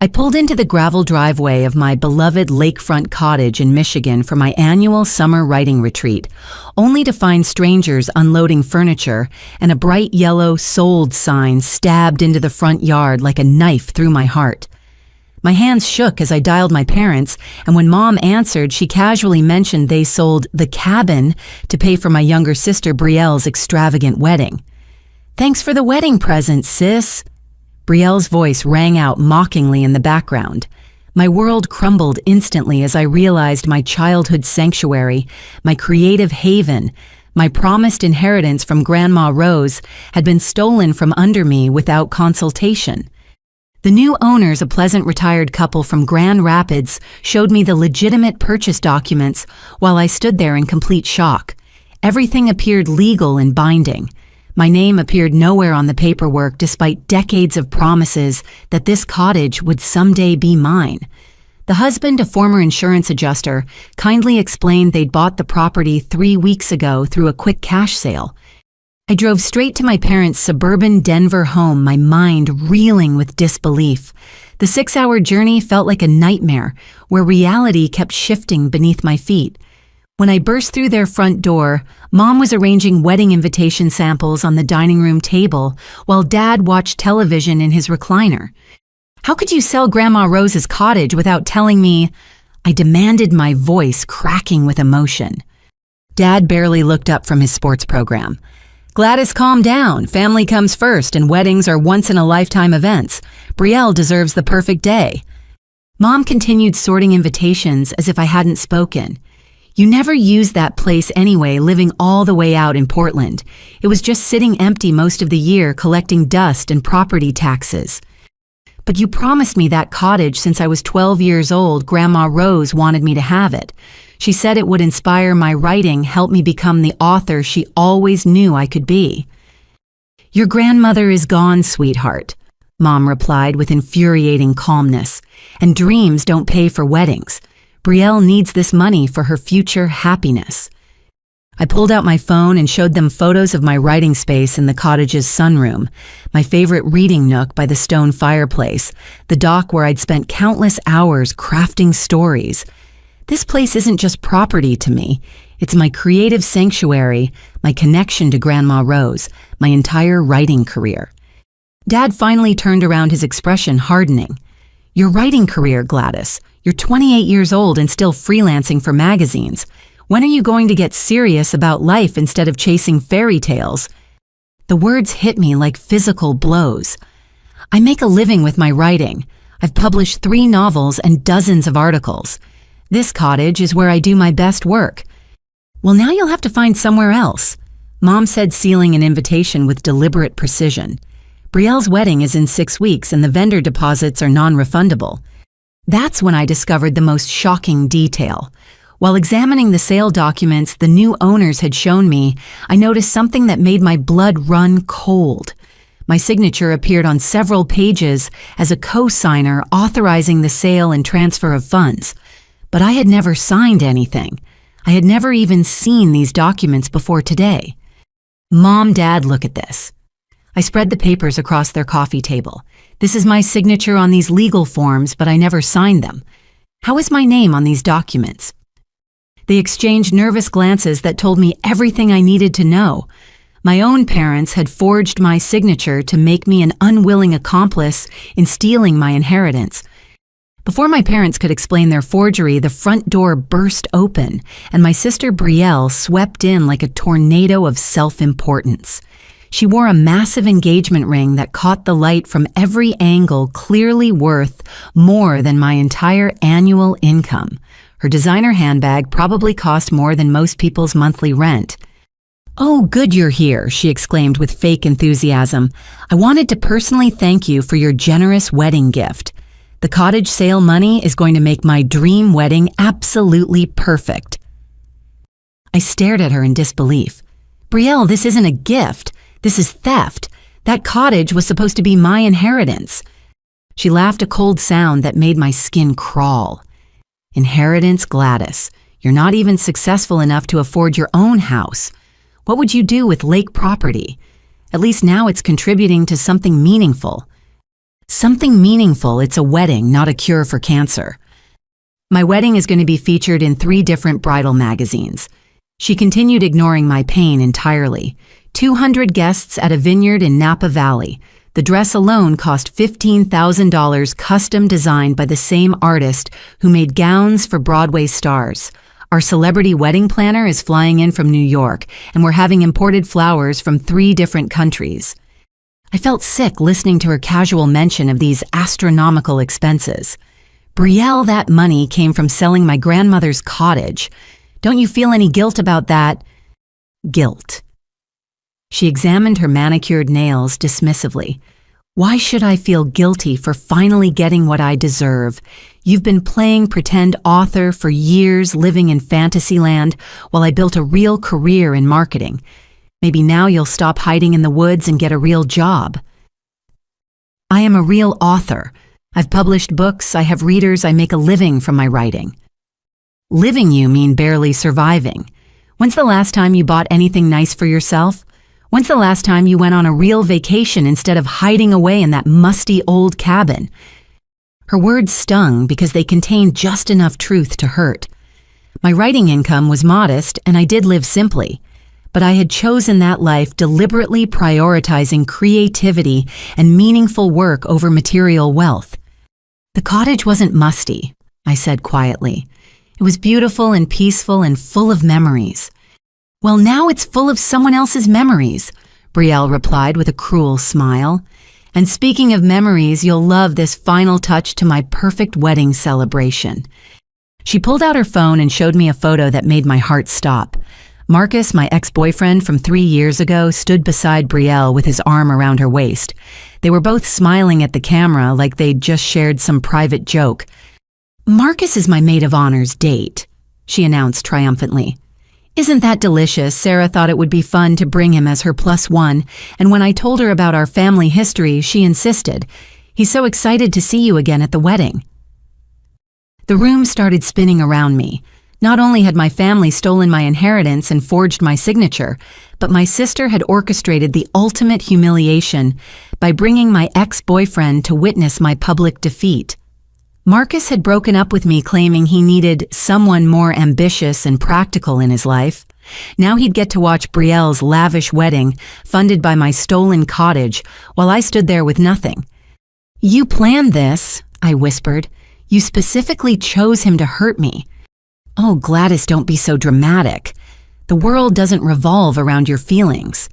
I pulled into the gravel driveway of my beloved lakefront cottage in Michigan for my annual summer writing retreat, only to find strangers unloading furniture and a bright yellow "sold" sign stabbed into the front yard like a knife through my heart. My hands shook as I dialed my parents, and when Mom answered, she casually mentioned they sold the cabin to pay for my younger sister Brielle's extravagant wedding. "Thanks for the wedding present, sis." Brielle's voice rang out mockingly in the background. My world crumbled instantly as I realized my childhood sanctuary, my creative haven, my promised inheritance from Grandma Rose had been stolen from under me without consultation. The new owners, a pleasant retired couple from Grand Rapids, showed me the legitimate purchase documents while I stood there in complete shock. Everything appeared legal and binding. My name appeared nowhere on the paperwork despite decades of promises that this cottage would someday be mine. The husband, a former insurance adjuster, kindly explained they'd bought the property 3 weeks ago through a quick cash sale. I drove straight to my parents' suburban Denver home, my mind reeling with disbelief. The 6-hour journey felt like a nightmare, where reality kept shifting beneath my feet. When I burst through their front door, Mom was arranging wedding invitation samples on the dining room table while Dad watched television in his recliner. "How could you sell Grandma Rose's cottage without telling me?" I demanded, my voice cracking with emotion. Dad barely looked up from his sports program. "Gladys, calm down. Family comes first and weddings are once-in-a-lifetime events. Brielle deserves the perfect day." Mom continued sorting invitations as if I hadn't spoken. "You never used that place anyway, living all the way out in Portland. It was just sitting empty most of the year, collecting dust and property taxes." "But you promised me that cottage since I was 12 years old. Grandma Rose wanted me to have it. She said it would inspire my writing, help me become the author she always knew I could be." "Your grandmother is gone, sweetheart," Mom replied with infuriating calmness. "And dreams don't pay for weddings. Brielle needs this money for her future happiness." I pulled out my phone and showed them photos of my writing space in the cottage's sunroom, my favorite reading nook by the stone fireplace, the dock where I'd spent countless hours crafting stories. This place isn't just property to me. It's my creative sanctuary, my connection to Grandma Rose, my entire writing career. Dad finally turned around, his expression hardening. "Your writing career, Gladys. You're 28 years old and still freelancing for magazines. When are you going to get serious about life instead of chasing fairy tales?" The words hit me like physical blows. "I make a living with my writing. I've published 3 novels and dozens of articles. This cottage is where I do my best work." "Well, now you'll have to find somewhere else," Mom said, sealing an invitation with deliberate precision. "Brielle's wedding is in 6 weeks and the vendor deposits are non-refundable." That's when I discovered the most shocking detail. While examining the sale documents the new owners had shown me, I noticed something that made my blood run cold. My signature appeared on several pages as a co-signer authorizing the sale and transfer of funds. But I had never signed anything. I had never even seen these documents before today. "Mom, Dad, look at this." I spread the papers across their coffee table. "This is my signature on these legal forms, but I never signed them. How is my name on these documents?" They exchanged nervous glances that told me everything I needed to know. My own parents had forged my signature to make me an unwilling accomplice in stealing my inheritance. Before my parents could explain their forgery, the front door burst open, and my sister Brielle swept in like a tornado of self-importance. She wore a massive engagement ring that caught the light from every angle, clearly worth more than my entire annual income. Her designer handbag probably cost more than most people's monthly rent. "Oh, good you're here," she exclaimed with fake enthusiasm. "I wanted to personally thank you for your generous wedding gift. The cottage sale money is going to make my dream wedding absolutely perfect." I stared at her in disbelief. "Brielle, this isn't a gift. This is theft. That cottage was supposed to be my inheritance." She laughed, a cold sound that made my skin crawl. "Inheritance, Gladys. You're not even successful enough to afford your own house. What would you do with lake property? At least now it's contributing to something meaningful." Something meaningful. It's a wedding, not a cure for cancer. My wedding is going to be featured in 3 different bridal magazines. She continued, ignoring my pain entirely. 200 guests at a vineyard in Napa Valley. The dress alone cost $15,000, custom designed by the same artist who made gowns for Broadway stars. Our celebrity wedding planner is flying in from New York, and we're having imported flowers from 3 different countries. I felt sick listening to her casual mention of these astronomical expenses. Betrayal, that money came from selling my grandmother's cottage. Don't you feel any guilt about that? Guilt. She examined her manicured nails dismissively. Why should I feel guilty for finally getting what I deserve? You've been playing pretend author for years, living in Fantasyland, while I built a real career in marketing. Maybe now you'll stop hiding in the woods and get a real job. I am a real author. I've published books, I have readers, I make a living from my writing. Living, you mean barely surviving. When's the last time you bought anything nice for yourself? When's the last time you went on a real vacation instead of hiding away in that musty old cabin? Her words stung because they contained just enough truth to hurt. My writing income was modest, and I did live simply. But I had chosen that life, deliberately prioritizing creativity and meaningful work over material wealth. The cottage wasn't musty, I said quietly. It was beautiful and peaceful and full of memories. Well, now it's full of someone else's memories, Betrayal replied with a cruel smile. And speaking of memories, you'll love this final touch to my perfect wedding celebration. She pulled out her phone and showed me a photo that made my heart stop. Marcus, my ex-boyfriend from 3 years ago, stood beside Betrayal with his arm around her waist. They were both smiling at the camera like they'd just shared some private joke. Marcus is my maid of honor's date, she announced triumphantly. Isn't that delicious? Sarah thought it would be fun to bring him as her +1, and when I told her about our family history, she insisted. He's so excited to see you again at the wedding. The room started spinning around me. Not only had my family stolen my inheritance and forged my signature, but my sister had orchestrated the ultimate humiliation by bringing my ex-boyfriend to witness my public defeat. Marcus had broken up with me, claiming he needed someone more ambitious and practical in his life. Now he'd get to watch Betrayal's lavish wedding, funded by my stolen cottage, while I stood there with nothing. You planned this, I whispered. You specifically chose him to hurt me. Oh, Gladys, don't be so dramatic. The world doesn't revolve around your feelings.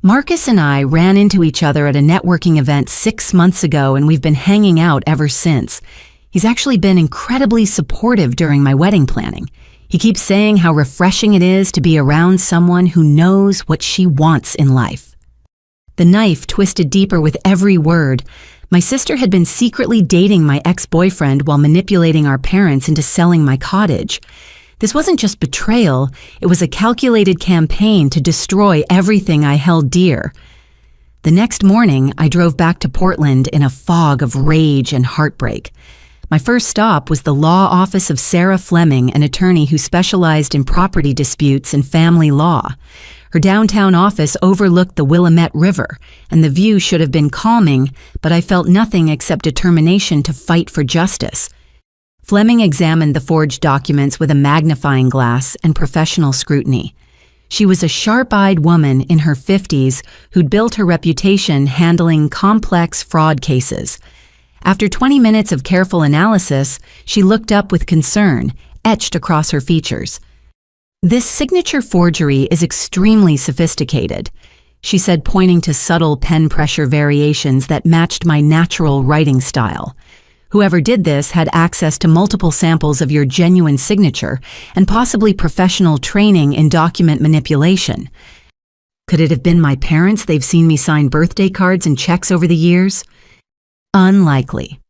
Marcus and I ran into each other at a networking event 6 months ago, and we've been hanging out ever since. He's actually been incredibly supportive during my wedding planning. He keeps saying how refreshing it is to be around someone who knows what she wants in life. The knife twisted deeper with every word. My sister had been secretly dating my ex-boyfriend while manipulating our parents into selling my cottage. This wasn't just betrayal, it was a calculated campaign to destroy everything I held dear. The next morning, I drove back to Portland in a fog of rage and heartbreak. My first stop was the law office of Sarah Fleming, an attorney who specialized in property disputes and family law. Her downtown office overlooked the Willamette River, and the view should have been calming, but I felt nothing except determination to fight for justice. Fleming examined the forged documents with a magnifying glass and professional scrutiny. She was a sharp-eyed woman in her 50s who'd built her reputation handling complex fraud cases. After 20 minutes of careful analysis, she looked up with concern, etched across her features. This signature forgery is extremely sophisticated, she said, pointing to subtle pen pressure variations that matched my natural writing style. Whoever did this had access to multiple samples of your genuine signature and possibly professional training in document manipulation. Could it have been my parents? They've seen me sign birthday cards and checks over the years. Unlikely.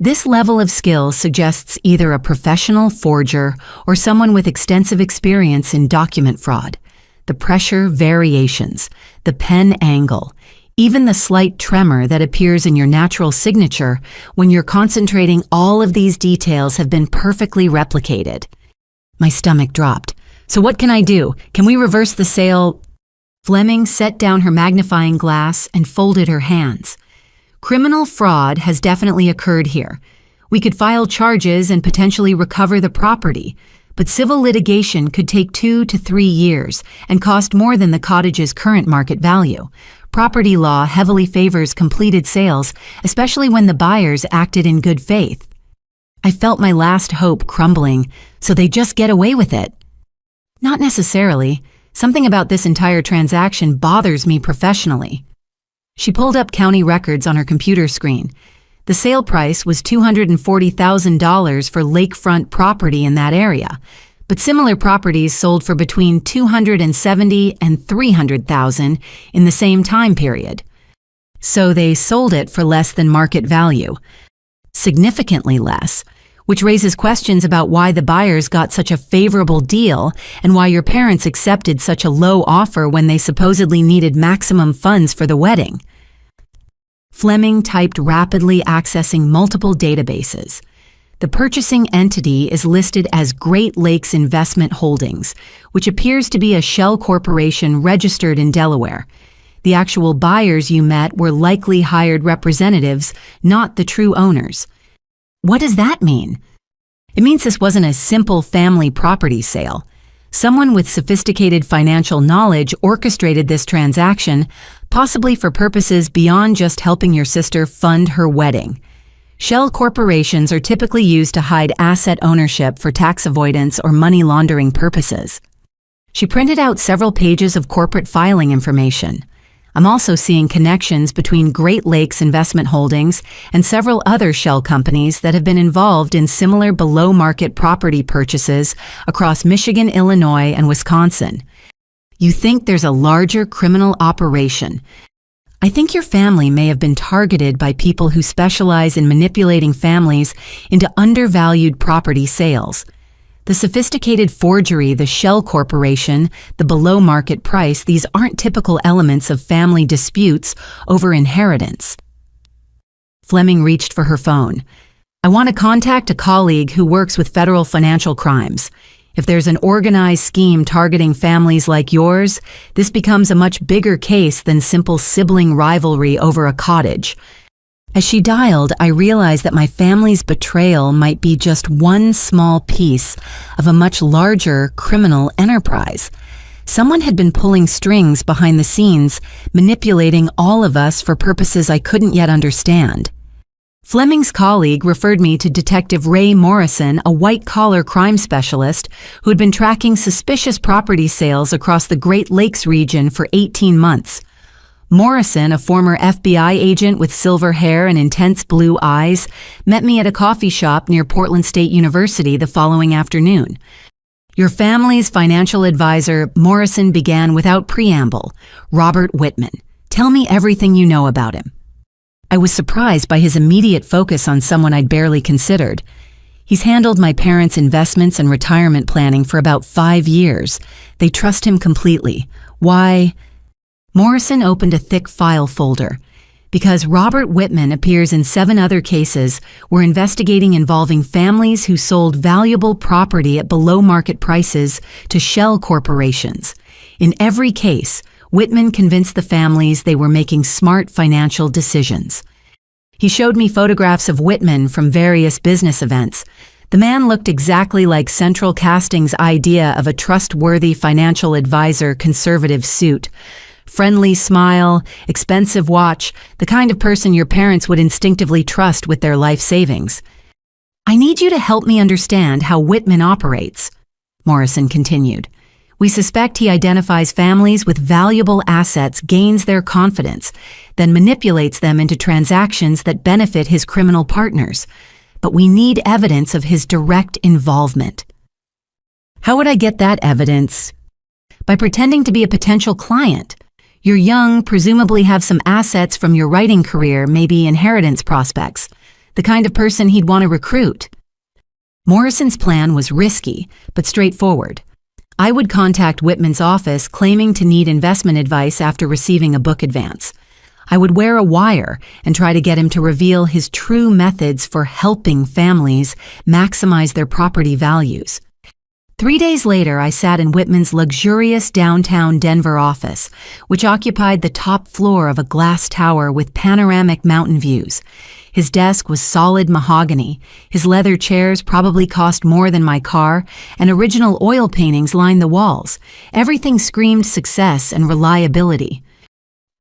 This level of skill suggests either a professional forger or someone with extensive experience in document fraud. The pressure variations, the pen angle, even the slight tremor that appears in your natural signature when you're concentrating, all of these details have been perfectly replicated. My stomach dropped. So what can I do? Can we reverse the sale? Fleming set down her magnifying glass and folded her hands. Criminal fraud has definitely occurred here. We could file charges and potentially recover the property, but civil litigation could take 2 to 3 years and cost more than the cottage's current market value. Property law heavily favors completed sales, especially when the buyers acted in good faith. I felt my last hope crumbling, so they just get away with it. Not necessarily. Something about this entire transaction bothers me professionally. She pulled up county records on her computer screen. The sale price was $240,000 for lakefront property in that area, but similar properties sold for between $270,000 and $300,000 in the same time period. So they sold it for less than market value, significantly less, which raises questions about why the buyers got such a favorable deal and why your parents accepted such a low offer when they supposedly needed maximum funds for the wedding. Fleming typed rapidly, accessing multiple databases. The purchasing entity is listed as Great Lakes Investment Holdings, which appears to be a shell corporation registered in Delaware. The actual buyers you met were likely hired representatives, not the true owners. What does that mean? It means this wasn't a simple family property sale. Someone with sophisticated financial knowledge orchestrated this transaction, possibly for purposes beyond just helping your sister fund her wedding. Shell corporations are typically used to hide asset ownership for tax avoidance or money laundering purposes. She printed out several pages of corporate filing information. I'm also seeing connections between Great Lakes Investment Holdings and several other shell companies that have been involved in similar below-market property purchases across Michigan, Illinois, and Wisconsin. You think there's a larger criminal operation. I think your family may have been targeted by people who specialize in manipulating families into undervalued property sales. The sophisticated forgery, the shell corporation, the below-market price, these aren't typical elements of family disputes over inheritance. Fleming reached for her phone. I want to contact a colleague who works with federal financial crimes. If there's an organized scheme targeting families like yours, this becomes a much bigger case than simple sibling rivalry over a cottage. As she dialed, I realized that my family's betrayal might be just one small piece of a much larger criminal enterprise. Someone had been pulling strings behind the scenes, manipulating all of us for purposes I couldn't yet understand. Fleming's colleague referred me to Detective Ray Morrison, a white-collar crime specialist who had been tracking suspicious property sales across the Great Lakes region for 18 months. Morrison, a former FBI agent with silver hair and intense blue eyes, met me at a coffee shop near Portland State University the following afternoon. Your family's financial advisor, Morrison, began without preamble. Robert Whitman. Tell me everything you know about him. I was surprised by his immediate focus on someone I'd barely considered. He's handled my parents' investments and retirement planning for about 5 years. They trust him completely. Why? Morrison opened a thick file folder. Because Robert Whitman appears in 7 other cases, we're investigating involving families who sold valuable property at below-market prices to shell corporations. In every case, Whitman convinced the families they were making smart financial decisions. He showed me photographs of Whitman from various business events. The man looked exactly like Central Casting's idea of a trustworthy financial advisor, conservative suit. Friendly smile, expensive watch, the kind of person your parents would instinctively trust with their life savings. I need you to help me understand how Whitman operates, Morrison continued. We suspect he identifies families with valuable assets, gains their confidence, then manipulates them into transactions that benefit his criminal partners. But we need evidence of his direct involvement. How would I get that evidence? By pretending to be a potential client. You're young, presumably have some assets from your writing career, maybe inheritance prospects. The kind of person he'd want to recruit. Morrison's plan was risky, but straightforward. I would contact Whitman's office claiming to need investment advice after receiving a book advance. I would wear a wire and try to get him to reveal his true methods for helping families maximize their property values. 3 days later, I sat in Whitman's luxurious downtown Denver office, which occupied the top floor of a glass tower with panoramic mountain views. His desk was solid mahogany, his leather chairs probably cost more than my car, and original oil paintings lined the walls. Everything screamed success and reliability.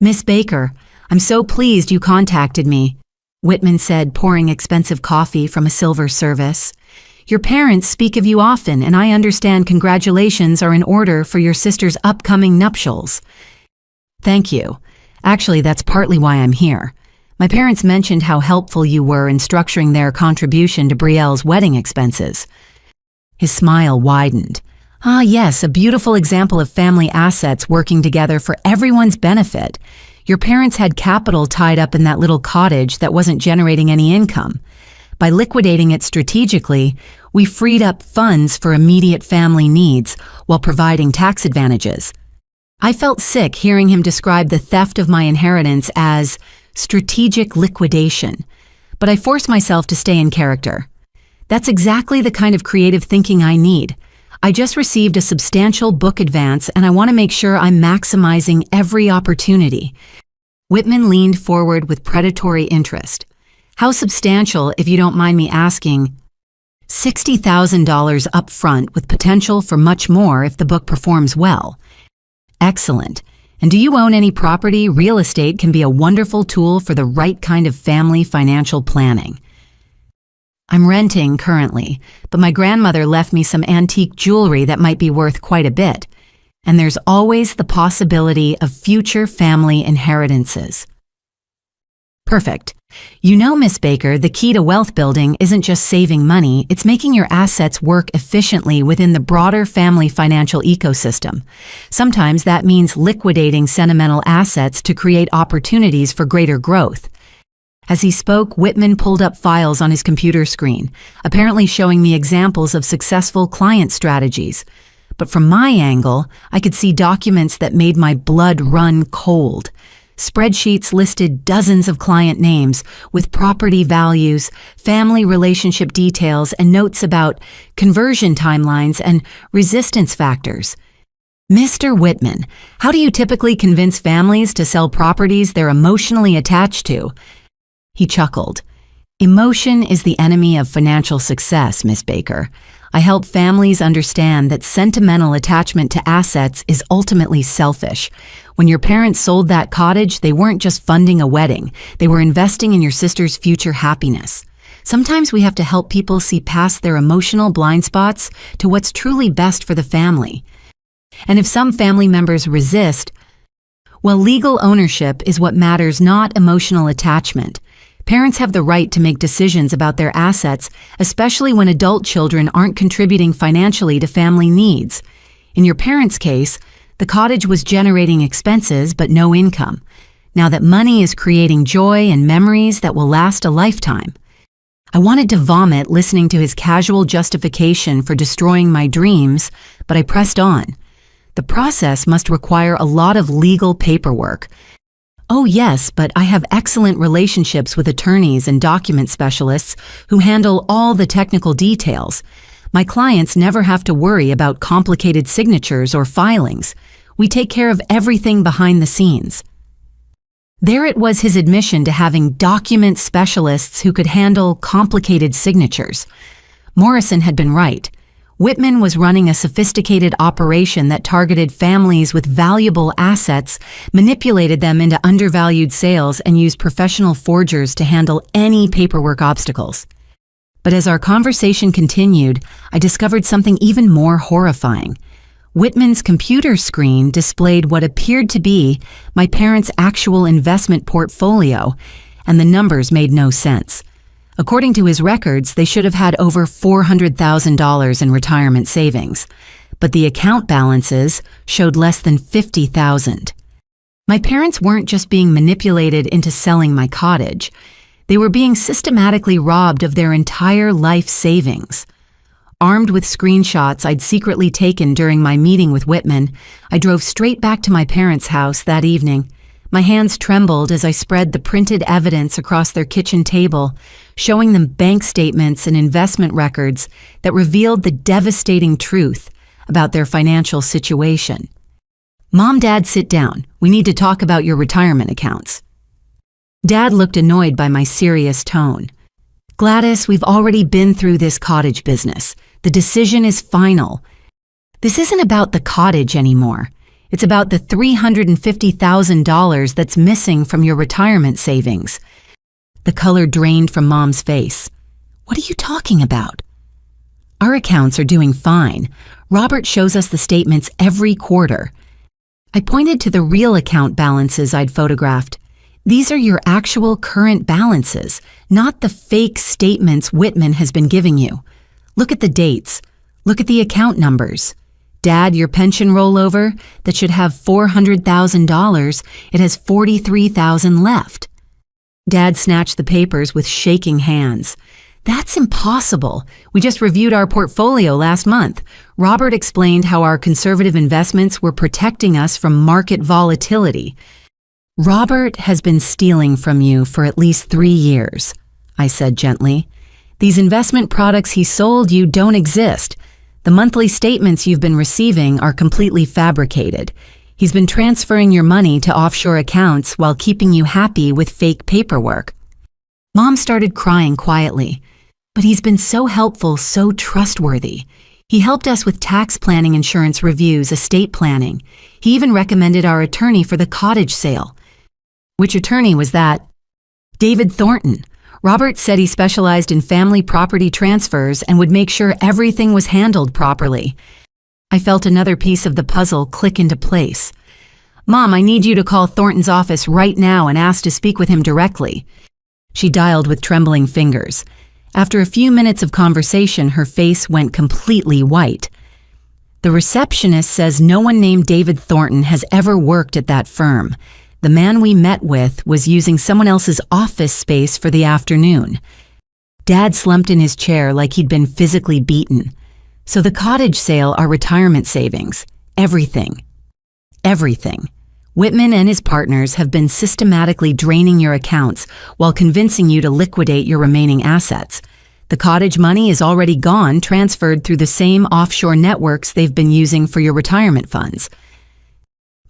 "Miss Baker, I'm so pleased you contacted me," Whitman said, pouring expensive coffee from a silver service. "Your parents speak of you often, and I understand congratulations are in order for your sister's upcoming nuptials." "Thank you. Actually, that's partly why I'm here. My parents mentioned how helpful you were in structuring their contribution to Brielle's wedding expenses." His smile widened. "Ah, yes, a beautiful example of family assets working together for everyone's benefit. Your parents had capital tied up in that little cottage that wasn't generating any income. By liquidating it strategically, we freed up funds for immediate family needs while providing tax advantages." I felt sick hearing him describe the theft of my inheritance as strategic liquidation, but I forced myself to stay in character. "That's exactly the kind of creative thinking I need. I just received a substantial book advance and I want to make sure I'm maximizing every opportunity." Whitman leaned forward with predatory interest. "How substantial, if you don't mind me asking?" $60,000 up front with potential for much more if the book performs well." "Excellent. And do you own any property? Real estate can be a wonderful tool for the right kind of family financial planning." "I'm renting currently, but my grandmother left me some antique jewelry that might be worth quite a bit. And there's always the possibility of future family inheritances." "Perfect. You know, Miss Baker, the key to wealth building isn't just saving money, it's making your assets work efficiently within the broader family financial ecosystem. Sometimes that means liquidating sentimental assets to create opportunities for greater growth." As he spoke, Whitman pulled up files on his computer screen, apparently showing me examples of successful client strategies. But from my angle, I could see documents that made my blood run cold. Spreadsheets listed dozens of client names with property values, family relationship details, and notes about conversion timelines and resistance factors. "Mr. Whitman, how do you typically convince families to sell properties they're emotionally attached to?" He chuckled. "Emotion is the enemy of financial success, Miss Baker. I help families understand that sentimental attachment to assets is ultimately selfish. When your parents sold that cottage, they weren't just funding a wedding. They were investing in your sister's future happiness. Sometimes we have to help people see past their emotional blind spots to what's truly best for the family. And if some family members resist, well, legal ownership is what matters, not emotional attachment. Parents have the right to make decisions about their assets, especially when adult children aren't contributing financially to family needs. In your parents' case, the cottage was generating expenses but no income. Now that money is creating joy and memories that will last a lifetime." I wanted to vomit listening to his casual justification for destroying my dreams, but I pressed on. "The process must require a lot of legal paperwork." "Oh yes, but I have excellent relationships with attorneys and document specialists who handle all the technical details. My clients never have to worry about complicated signatures or filings. We take care of everything behind the scenes." There it was, his admission to having document specialists who could handle complicated signatures. Morrison had been right. Whitman was running a sophisticated operation that targeted families with valuable assets, manipulated them into undervalued sales, and used professional forgers to handle any paperwork obstacles. But as our conversation continued, I discovered something even more horrifying. Whitman's computer screen displayed what appeared to be my parents' actual investment portfolio, and the numbers made no sense. According to his records, they should have had over $400,000 in retirement savings, but the account balances showed less than $50,000. My parents weren't just being manipulated into selling my cottage. They were being systematically robbed of their entire life savings. Armed with screenshots I'd secretly taken during my meeting with Whitman, I drove straight back to my parents' house that evening. My hands trembled as I spread the printed evidence across their kitchen table, showing them bank statements and investment records that revealed the devastating truth. about their financial situation. "Mom, Dad, sit down. We need to talk about your retirement accounts." Dad looked annoyed by my serious tone. "Gladys, we've already been through this cottage business. The decision is final. This isn't about the cottage anymore. It's about the $350,000 that's missing from your retirement savings." The color drained from Mom's face. "What are you talking about?" "Our accounts are doing fine. Robert shows us the statements every quarter." I pointed to the real account balances I'd photographed. "These are your actual current balances, not the fake statements Whitman has been giving you. Look at the dates. Look at the account numbers. Dad, your pension rollover that should have $400,000, it has $43,000 left." Dad snatched the papers with shaking hands. "That's impossible. We just reviewed our portfolio last month. Robert explained how our conservative investments were protecting us from market volatility." "Robert has been stealing from you for at least 3 years, I said gently. "These investment products he sold you don't exist. The monthly statements you've been receiving are completely fabricated. He's been transferring your money to offshore accounts while keeping you happy with fake paperwork." Mom started crying quietly. "But he's been so helpful, so trustworthy. He helped us with tax planning, insurance reviews, estate planning. He even recommended our attorney for the cottage sale." "Which attorney was that?" "David Thornton. Robert said he specialized in family property transfers and would make sure everything was handled properly." I felt another piece of the puzzle click into place. "Mom, I need you to call Thornton's office right now and ask to speak with him directly." She dialed with trembling fingers. After a few minutes of conversation, her face went completely white. "The receptionist says no one named David Thornton has ever worked at that firm. The man we met with was using someone else's office space for the afternoon." Dad slumped in his chair like he'd been physically beaten. "So the cottage sale are retirement savings. Everything. Everything. Whitman and his partners have been systematically draining your accounts while convincing you to liquidate your remaining assets. The cottage money is already gone, transferred through the same offshore networks they've been using for your retirement funds."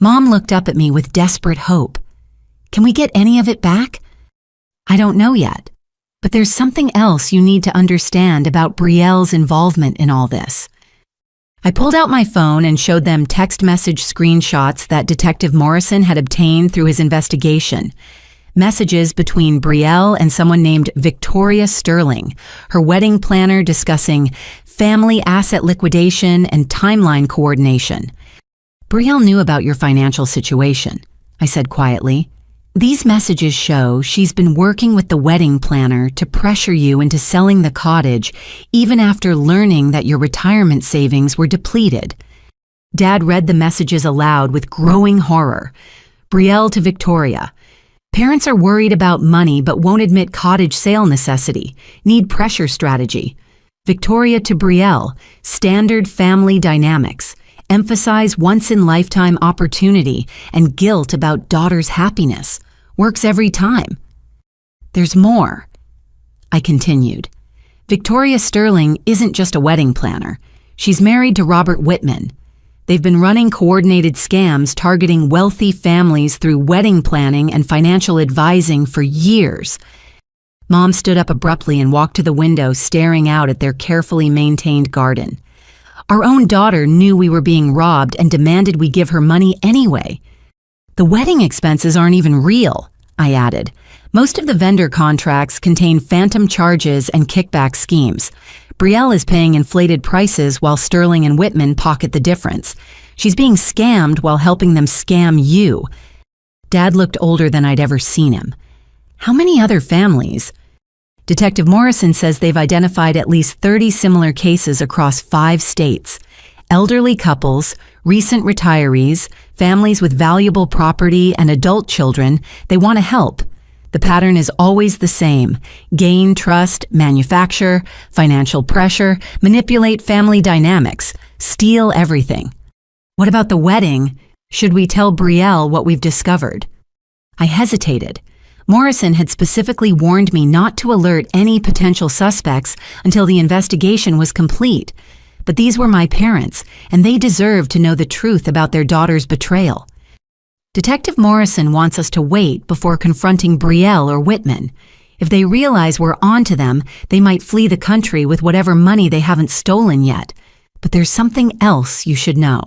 Mom looked up at me with desperate hope. "Can we get any of it back?" "I don't know yet, but there's something else you need to understand about Betrayal's involvement in all this." I pulled out my phone and showed them text message screenshots that Detective Morrison had obtained through his investigation. Messages between Betrayal and someone named Victoria Sterling, her wedding planner, discussing family asset liquidation and timeline coordination. "Betrayal knew about your financial situation," I said quietly. "These messages show she's been working with the wedding planner to pressure you into selling the cottage even after learning that your retirement savings were depleted." Dad read the messages aloud with growing horror. Betrayal to Victoria. "Parents are worried about money but won't admit cottage sale necessity. Need pressure strategy." Victoria to Betrayal. "Standard family dynamics. Emphasize once-in-lifetime opportunity and guilt about daughter's happiness. Works every time." "There's more," I continued. "Victoria Sterling isn't just a wedding planner. She's married to Robert Whitman. They've been running coordinated scams targeting wealthy families through wedding planning and financial advising for years." Mom stood up abruptly and walked to the window, staring out at their carefully maintained garden. "Our own daughter knew we were being robbed and demanded we give her money anyway." "The wedding expenses aren't even real," I added. "Most of the vendor contracts contain phantom charges and kickback schemes. Betrayal is paying inflated prices while Sterling and Whitman pocket the difference. She's being scammed while helping them scam you." Dad looked older than I'd ever seen him. "How many other families?" Detective Morrison says they've identified at least 30 similar cases across 5 states. Elderly couples, recent retirees, families with valuable property, and adult children. They want to help. The pattern is always the same: gain trust, manufacture, financial pressure, manipulate family dynamics, steal everything. "What about the wedding? Should we tell Betrayal what we've discovered?" I hesitated. Morrison had specifically warned me not to alert any potential suspects until the investigation was complete. but these were my parents, and they deserved to know the truth about their daughter's betrayal. Detective Morrison wants us to wait before confronting Betrayal or Whitman. If they realize we're onto them, they might flee the country with whatever money they haven't stolen yet. But there's something else you should know.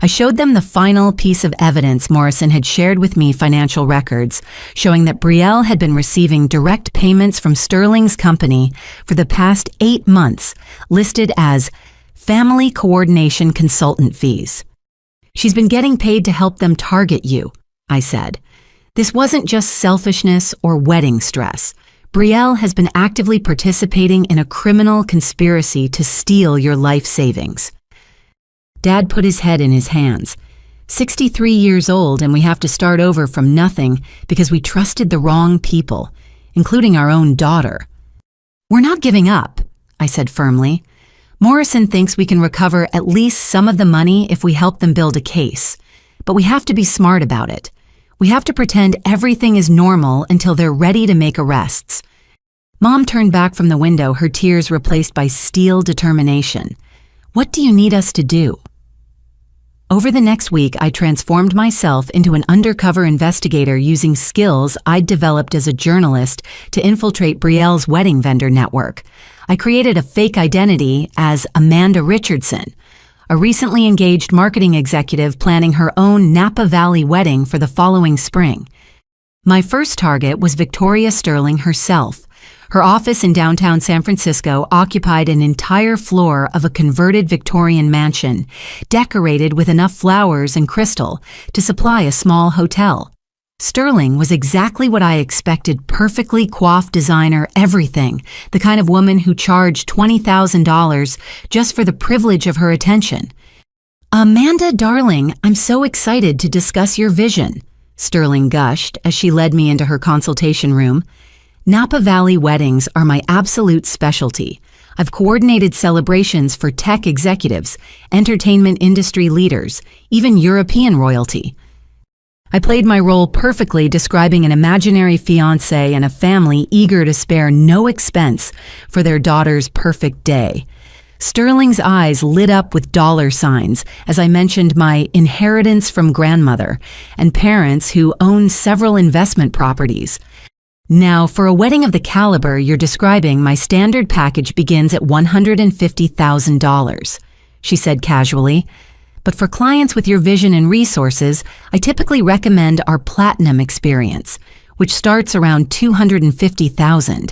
I showed them the final piece of evidence Morrison had shared with me, financial records, showing that Betrayal had been receiving direct payments from Sterling's company for the past 8 months, listed as family coordination consultant fees. She's been getting paid to help them target you, I said. This wasn't just selfishness or wedding stress. Betrayal has been actively participating in a criminal conspiracy to steal your life savings. Dad put his head in his hands. 63 years old, and we have to start over from nothing because we trusted the wrong people, including our own daughter. We're not giving up, I said firmly. Morrison thinks we can recover at least some of the money if we help them build a case. But we have to be smart about it. We have to pretend everything is normal until they're ready to make arrests. Mom turned back from the window, her tears replaced by steel determination. What do you need us to do? Over the next week, I transformed myself into an undercover investigator using skills I'd developed as a journalist to infiltrate Betrayal's wedding vendor network. I created a fake identity as Amanda Richardson, a recently engaged marketing executive planning her own Napa Valley wedding for the following spring. My first target was Victoria Sterling herself. Her office in downtown San Francisco occupied an entire floor of a converted Victorian mansion, decorated with enough flowers and crystal to supply a small hotel. Sterling was exactly what I expected: perfectly coiffed designer, everything, the kind of woman who charged $20,000 just for the privilege of her attention. Amanda, darling, I'm so excited to discuss your vision, Sterling gushed as she led me into her consultation room. Napa Valley weddings are my absolute specialty. I've coordinated celebrations for tech executives, entertainment industry leaders, even European royalty. I played my role perfectly, describing an imaginary fiancé and a family eager to spare no expense for their daughter's perfect day. Sterling's eyes lit up with dollar signs as I mentioned my inheritance from grandmother and parents who own several investment properties. Now, for a wedding of the caliber you're describing, my standard package begins at $150,000, she said casually. But for clients with your vision and resources, I typically recommend our Platinum experience, which starts around $250,000.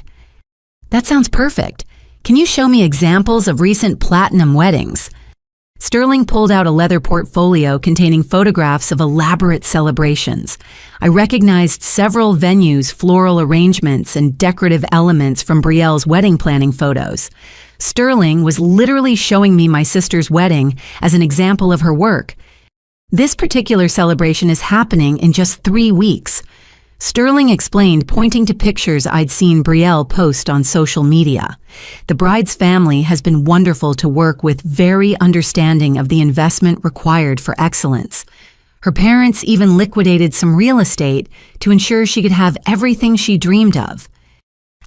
That sounds perfect. Can you show me examples of recent Platinum weddings? Sterling pulled out a leather portfolio containing photographs of elaborate celebrations. I recognized several venues, floral arrangements, and decorative elements from Betrayal's wedding planning photos. Sterling was literally showing me my sister's wedding as an example of her work. This particular celebration is happening in just 3 weeks. Sterling explained, pointing to pictures I'd seen Betrayal post on social media. The bride's family has been wonderful to work with, very understanding of the investment required for excellence. Her parents even liquidated some real estate to ensure she could have everything she dreamed of.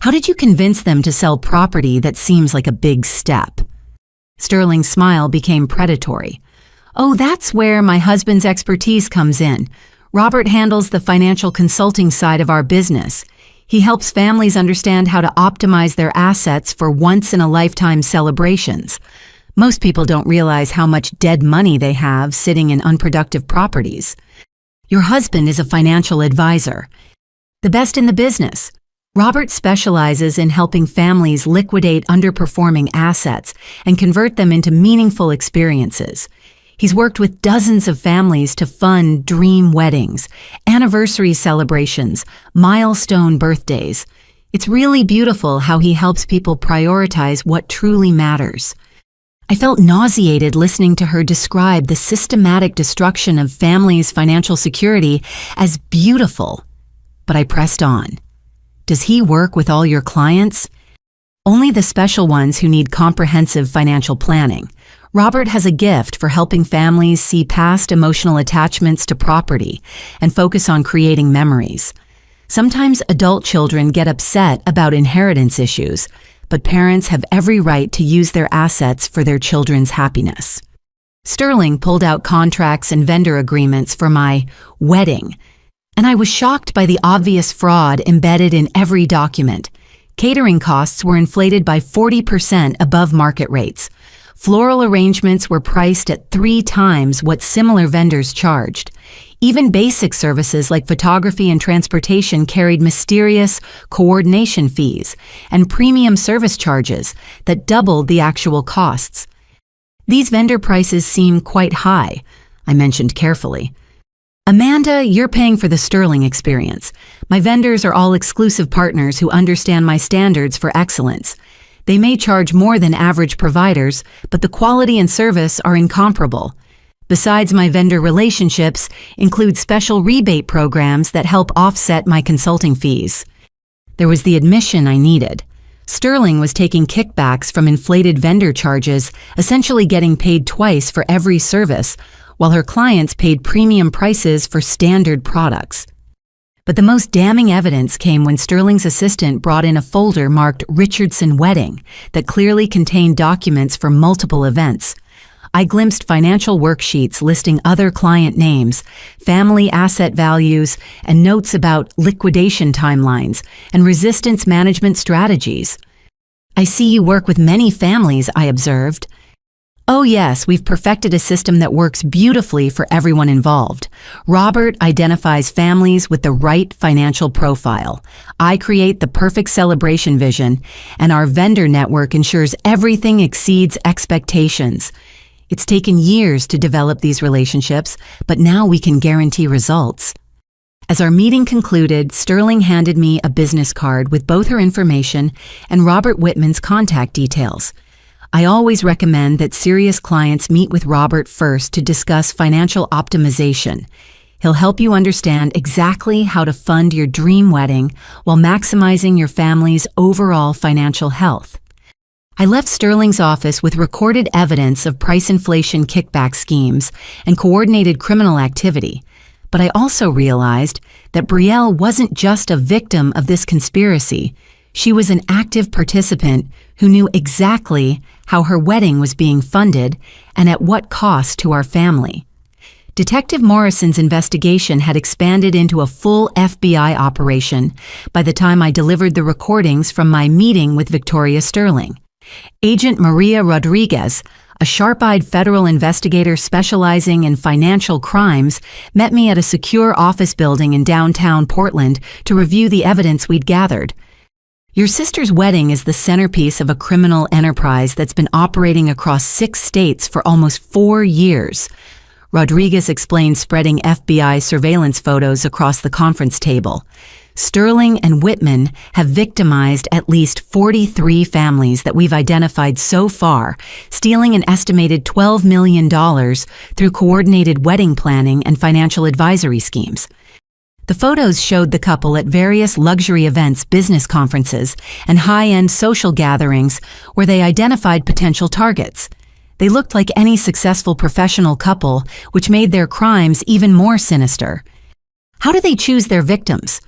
How did you convince them to sell property that seems like a big step? Sterling's smile became predatory. Oh, that's where my husband's expertise comes in. Robert handles the financial consulting side of our business. He helps families understand how to optimize their assets for once-in-a-lifetime celebrations. Most people don't realize how much dead money they have sitting in unproductive properties. Your husband is a financial advisor, the best in the business. Robert specializes in helping families liquidate underperforming assets and convert them into meaningful experiences. He's worked with dozens of families to fund dream weddings, anniversary celebrations, milestone birthdays. It's really beautiful how he helps people prioritize what truly matters. I felt nauseated listening to her describe the systematic destruction of families' financial security as beautiful. But I pressed on. Does he work with all your clients? Only the special ones who need comprehensive financial planning. Robert has a gift for helping families see past emotional attachments to property and focus on creating memories. Sometimes adult children get upset about inheritance issues, but parents have every right to use their assets for their children's happiness. Sterling pulled out contracts and vendor agreements for my wedding, and I was shocked by the obvious fraud embedded in every document. Catering costs were inflated by 40% above market rates. Floral arrangements were priced at 3 times what similar vendors charged. Even basic services like photography and transportation carried mysterious coordination fees and premium service charges that doubled the actual costs. "These vendor prices seem quite high," I mentioned carefully. "Amanda, you're paying for the Sterling experience. My vendors are all exclusive partners who understand my standards for excellence. They may charge more than average providers, but the quality and service are incomparable. Besides, my vendor relationships include special rebate programs that help offset my consulting fees." There was the admission I needed. Sterling was taking kickbacks from inflated vendor charges, essentially getting paid twice for every service, while her clients paid premium prices for standard products. But the most damning evidence came when Sterling's assistant brought in a folder marked Richardson Wedding that clearly contained documents for multiple events. I glimpsed financial worksheets listing other client names, family asset values, and notes about liquidation timelines and resistance management strategies. "I see you work with many families," I observed. "Oh yes, we've perfected a system that works beautifully for everyone involved. Robert identifies families with the right financial profile. I create the perfect celebration vision, and our vendor network ensures everything exceeds expectations. It's taken years to develop these relationships, but now we can guarantee results." As our meeting concluded, Sterling handed me a business card with both her information and Robert Whitman's contact details. I always recommend that serious clients meet with Robert first to discuss financial optimization. He'll help you understand exactly how to fund your dream wedding while maximizing your family's overall financial health. I left Sterling's office with recorded evidence of price inflation kickback schemes and coordinated criminal activity, but I also realized that Betrayal wasn't just a victim of this conspiracy. She was an active participant who knew exactly how her wedding was being funded and at what cost to our family. Detective Morrison's investigation had expanded into a full FBI operation by the time I delivered the recordings from my meeting with Victoria Sterling. Agent Maria Rodriguez, a sharp-eyed federal investigator specializing in financial crimes, met me at a secure office building in downtown Portland to review the evidence we'd gathered. "Your sister's wedding is the centerpiece of a criminal enterprise that's been operating across 6 states for almost 4 years. Rodriguez explained, spreading FBI surveillance photos across the conference table. Sterling and Whitman have victimized at least 43 families that we've identified so far, stealing an estimated $12 million through coordinated wedding planning and financial advisory schemes. The photos showed the couple at various luxury events, business conferences, and high-end social gatherings where they identified potential targets. They looked like any successful professional couple, which made their crimes even more sinister. How do they choose their victims?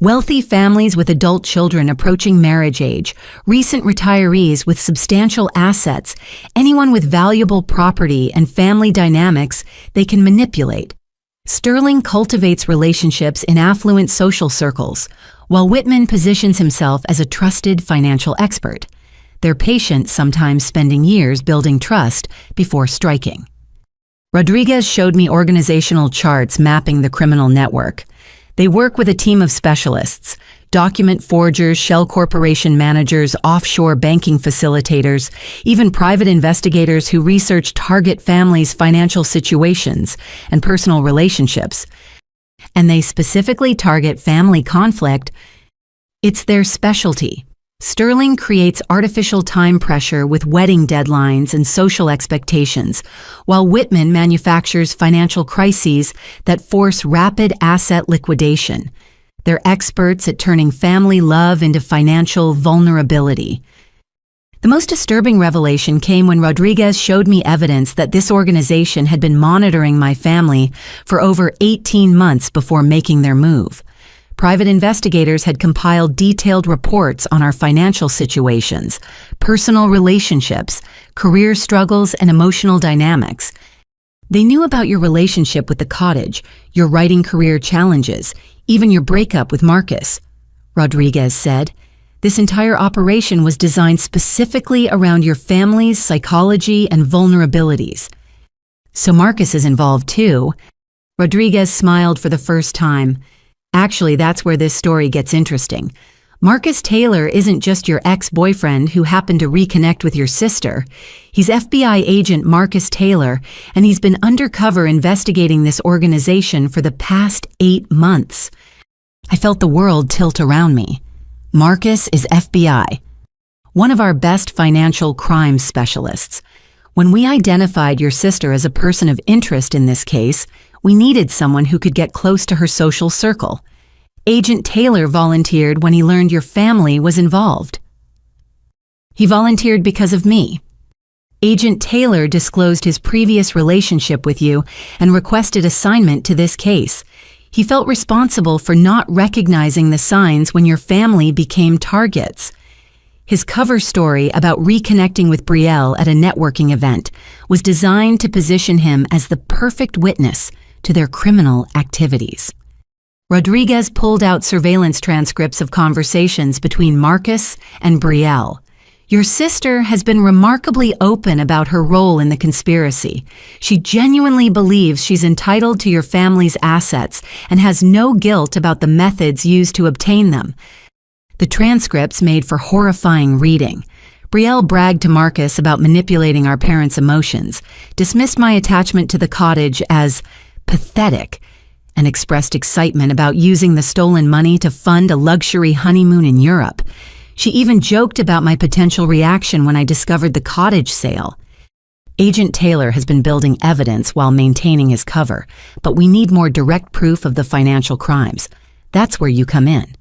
Wealthy families with adult children approaching marriage age, recent retirees with substantial assets, anyone with valuable property and family dynamics they can manipulate. Sterling cultivates relationships in affluent social circles, while Whitman positions himself as a trusted financial expert. They're patient, sometimes spending years building trust before striking. Rodriguez showed me organizational charts mapping the criminal network. They work with a team of specialists, document forgers, shell corporation managers, offshore banking facilitators, even private investigators who research target families' financial situations and personal relationships. And they specifically target family conflict. It's their specialty. Sterling creates artificial time pressure with wedding deadlines and social expectations, while Whitman manufactures financial crises that force rapid asset liquidation. They're experts at turning family love into financial vulnerability. The most disturbing revelation came when Rodriguez showed me evidence that this organization had been monitoring my family for over 18 months before making their move. Private investigators had compiled detailed reports on our financial situations, personal relationships, career struggles, and emotional dynamics. They knew about your relationship with the cottage, your writing career challenges, even your breakup with Marcus, Rodriguez said. This entire operation was designed specifically around your family's psychology and vulnerabilities. So Marcus is involved too. Rodriguez smiled for the first time. Actually, that's where this story gets interesting. Marcus Taylor isn't just your ex-boyfriend who happened to reconnect with your sister. He's FBI agent Marcus Taylor, and he's been undercover investigating this organization for the past 8 months. I felt the world tilt around me. Marcus is FBI, one of our best financial crimes specialists. When we identified your sister as a person of interest in this case, we needed someone who could get close to her social circle. Agent Taylor volunteered when he learned your family was involved. He volunteered because of me. Agent Taylor disclosed his previous relationship with you and requested assignment to this case. He felt responsible for not recognizing the signs when your family became targets. His cover story about reconnecting with Betrayal at a networking event was designed to position him as the perfect witness to their criminal activities. Rodriguez pulled out surveillance transcripts of conversations between Marcus and Betrayal. Your sister has been remarkably open about her role in the conspiracy. She genuinely believes she's entitled to your family's assets and has no guilt about the methods used to obtain them. The transcripts made for horrifying reading. Betrayal bragged to Marcus about manipulating our parents' emotions, dismissed my attachment to the cottage as pathetic, and expressed excitement about using the stolen money to fund a luxury honeymoon in Europe. She even joked about my potential reaction when I discovered the cottage sale. Agent Taylor has been building evidence while maintaining his cover, but we need more direct proof of the financial crimes. That's where you come in.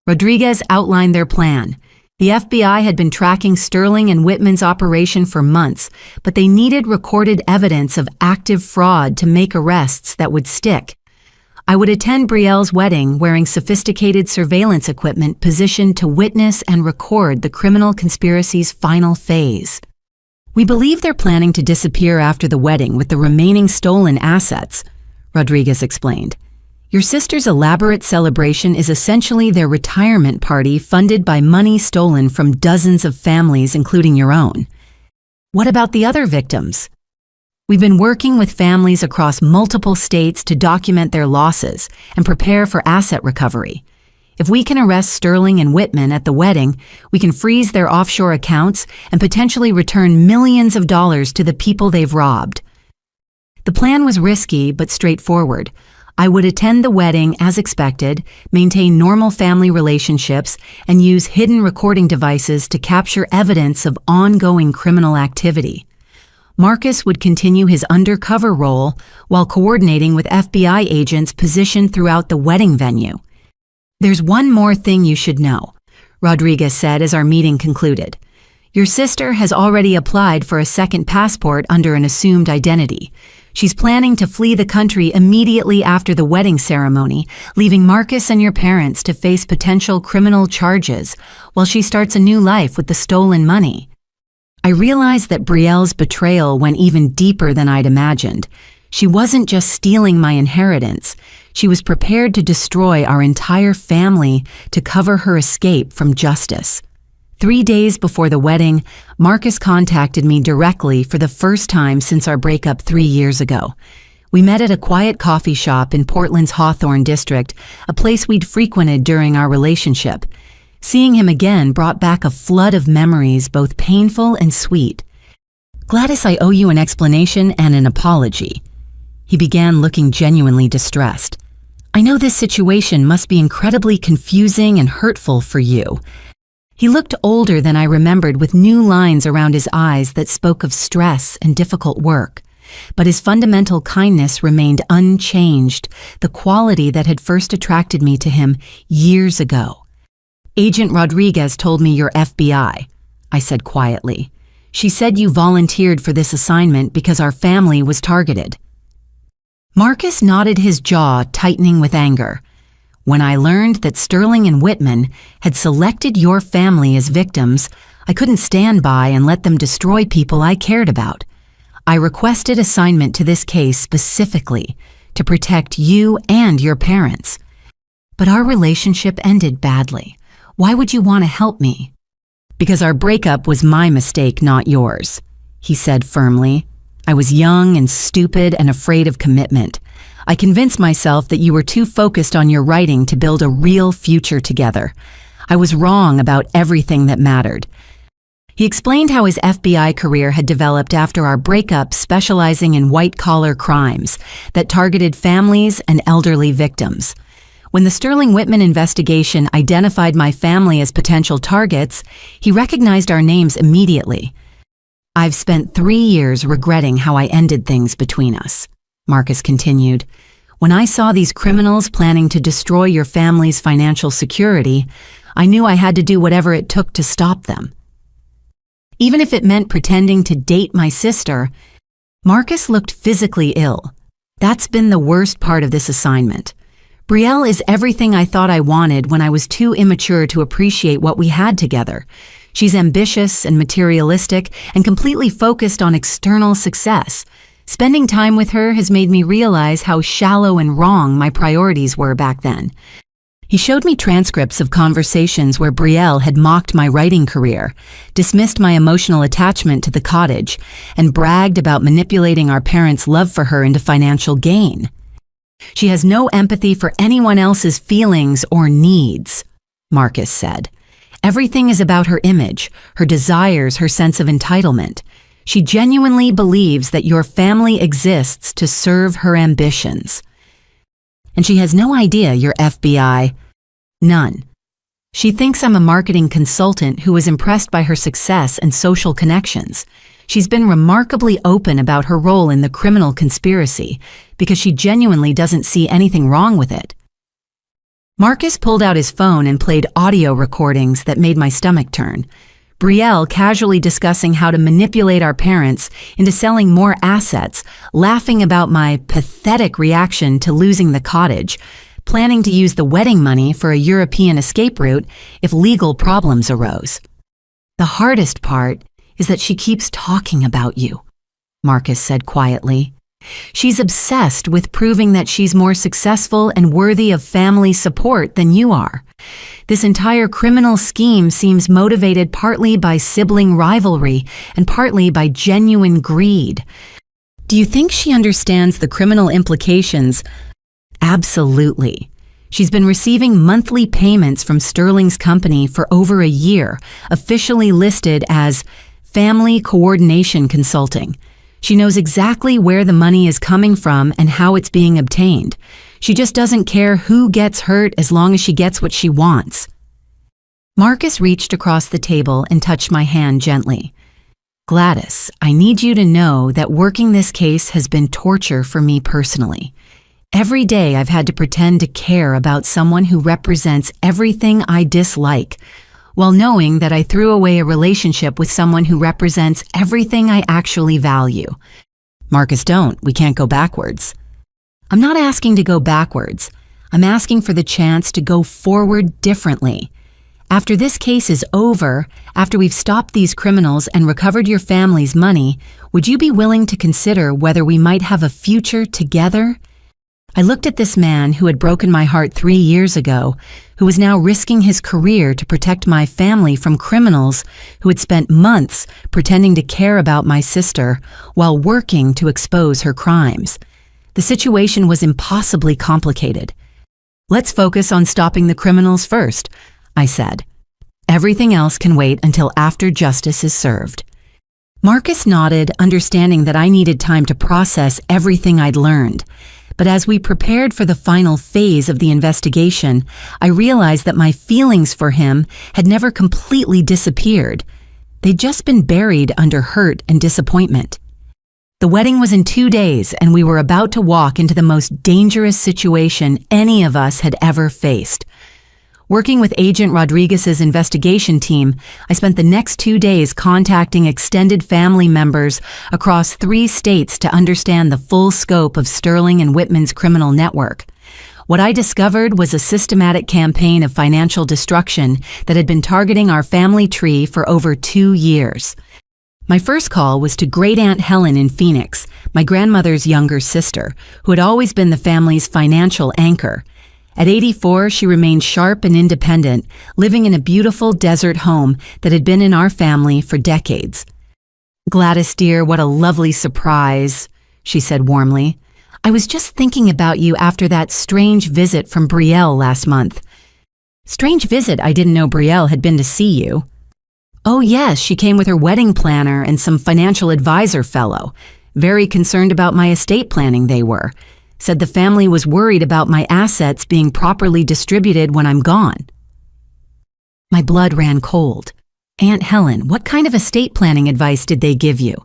Rodriguez outlined their plan. The FBI had been tracking Sterling and Whitman's operation for months, but they needed recorded evidence of active fraud to make arrests that would stick. I would attend Betrayal's wedding wearing sophisticated surveillance equipment positioned to witness and record the criminal conspiracy's final phase. We believe they're planning to disappear after the wedding with the remaining stolen assets, Rodriguez explained. Your sister's elaborate celebration is essentially their retirement party funded by money stolen from dozens of families, including your own. What about the other victims? We've been working with families across multiple states to document their losses and prepare for asset recovery. If we can arrest Sterling and Whitman at the wedding, we can freeze their offshore accounts and potentially return millions of dollars to the people they've robbed. The plan was risky but straightforward. I would attend the wedding as expected, maintain normal family relationships, and use hidden recording devices to capture evidence of ongoing criminal activity. Marcus would continue his undercover role while coordinating with FBI agents positioned throughout the wedding venue. There's one more thing you should know, Rodriguez said as our meeting concluded. Your sister has already applied for a second passport under an assumed identity. She's planning to flee the country immediately after the wedding ceremony, leaving Marcus and your parents to face potential criminal charges while she starts a new life with the stolen money. I realized that Betrayal's betrayal went even deeper than I'd imagined. She wasn't just stealing my inheritance. She was prepared to destroy our entire family to cover her escape from justice. 3 days before the wedding, Marcus contacted me directly for the first time since our breakup 3 years ago. We met at a quiet coffee shop in Portland's Hawthorne district, a place we'd frequented during our relationship. Seeing him again brought back a flood of memories, both painful and sweet. Gladys, I owe you an explanation and an apology. He began looking genuinely distressed. I know this situation must be incredibly confusing and hurtful for you. He looked older than I remembered, with new lines around his eyes that spoke of stress and difficult work. But his fundamental kindness remained unchanged, the quality that had first attracted me to him years ago. Agent Rodriguez told me you're FBI, I said quietly. She said you volunteered for this assignment because our family was targeted. Marcus nodded, his jaw tightening with anger. When I learned that Sterling and Whitman had selected your family as victims, I couldn't stand by and let them destroy people I cared about. I requested assignment to this case specifically to protect you and your parents. But our relationship ended badly. Why would you want to help me? Because our breakup was my mistake, not yours, he said firmly. I was young and stupid and afraid of commitment. I convinced myself that you were too focused on your writing to build a real future together. I was wrong about everything that mattered. He explained how his FBI career had developed after our breakup, specializing in white-collar crimes that targeted families and elderly victims. When the Sterling Whitman investigation identified my family as potential targets, he recognized our names immediately. I've spent 3 years regretting how I ended things between us, Marcus continued. When I saw these criminals planning to destroy your family's financial security, I knew I had to do whatever it took to stop them. Even if it meant pretending to date my sister, Marcus looked physically ill. That's been the worst part of this assignment. Betrayal is everything I thought I wanted when I was too immature to appreciate what we had together. She's ambitious and materialistic and completely focused on external success. Spending time with her has made me realize how shallow and wrong my priorities were back then. He showed me transcripts of conversations where Betrayal had mocked my writing career, dismissed my emotional attachment to the cottage, and bragged about manipulating our parents' love for her into financial gain. She has no empathy for anyone else's feelings or needs, Marcus said. Everything is about her image, her desires, her sense of entitlement. She genuinely believes that your family exists to serve her ambitions. And she has no idea you're FBI. None. She thinks I'm a marketing consultant who was impressed by her success and social connections. She's been remarkably open about her role in the criminal conspiracy because she genuinely doesn't see anything wrong with it. Marcus pulled out his phone and played audio recordings that made my stomach turn. Betrayal casually discussing how to manipulate our parents into selling more assets, laughing about my pathetic reaction to losing the cottage, planning to use the wedding money for a European escape route if legal problems arose. The hardest part is that she keeps talking about you, Marcus said quietly. She's obsessed with proving that she's more successful and worthy of family support than you are. This entire criminal scheme seems motivated partly by sibling rivalry and partly by genuine greed. Do you think she understands the criminal implications? Absolutely. She's been receiving monthly payments from Sterling's company for over a year, officially listed as Family Coordination Consulting. She knows exactly where the money is coming from and how it's being obtained. She just doesn't care who gets hurt as long as she gets what she wants. Marcus reached across the table and touched my hand gently. Gladys, I need you to know that working this case has been torture for me personally. Every day I've had to pretend to care about someone who represents everything I dislike, while knowing that I threw away a relationship with someone who represents everything I actually value. Marcus, don't. We can't go backwards. I'm not asking to go backwards. I'm asking for the chance to go forward differently. After this case is over, after we've stopped these criminals and recovered your family's money, would you be willing to consider whether we might have a future together? I looked at this man who had broken my heart 3 years ago, who was now risking his career to protect my family from criminals who had spent months pretending to care about my sister while working to expose her crimes. The situation was impossibly complicated. Let's focus on stopping the criminals first, I said. Everything else can wait until after justice is served. Marcus nodded, understanding that I needed time to process everything I'd learned. But as we prepared for the final phase of the investigation, I realized that my feelings for him had never completely disappeared. They'd just been buried under hurt and disappointment. The wedding was in 2 days, and we were about to walk into the most dangerous situation any of us had ever faced. Working with Agent Rodriguez's investigation team, I spent the next 2 days contacting extended family members across 3 states to understand the full scope of Sterling and Whitman's criminal network. What I discovered was a systematic campaign of financial destruction that had been targeting our family tree for over 2 years. My first call was to Great Aunt Helen in Phoenix, my grandmother's younger sister, who had always been the family's financial anchor. At 84, she remained sharp and independent, living in a beautiful desert home that had been in our family for decades. "Gladys, dear, what a lovely surprise," she said warmly. "I was just thinking about you after that strange visit from Betrayal last month." "Strange visit? I didn't know Betrayal had been to see you." "Oh yes, she came with her wedding planner and some financial advisor fellow. Very concerned about my estate planning they were. Said the family was worried about my assets being properly distributed when I'm gone." My blood ran cold. "Aunt Helen, what kind of estate planning advice did they give you?"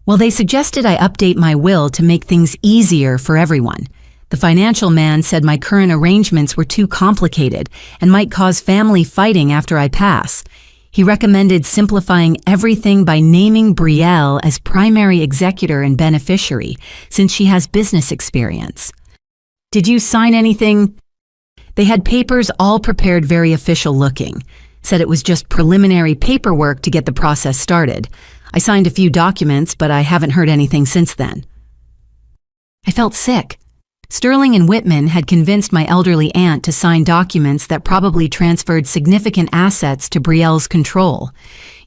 "Well, they suggested I update my will to make things easier for everyone. The financial man said my current arrangements were too complicated and might cause family fighting after I pass. He recommended simplifying everything by naming Betrayal as primary executor and beneficiary, since she has business experience." "Did you sign anything?" "They had papers all prepared very official looking. Said it was just preliminary paperwork to get the process started. I signed a few documents, but I haven't heard anything since then." I felt sick. Sterling and Whitman had convinced my elderly aunt to sign documents that probably transferred significant assets to Betrayal's control,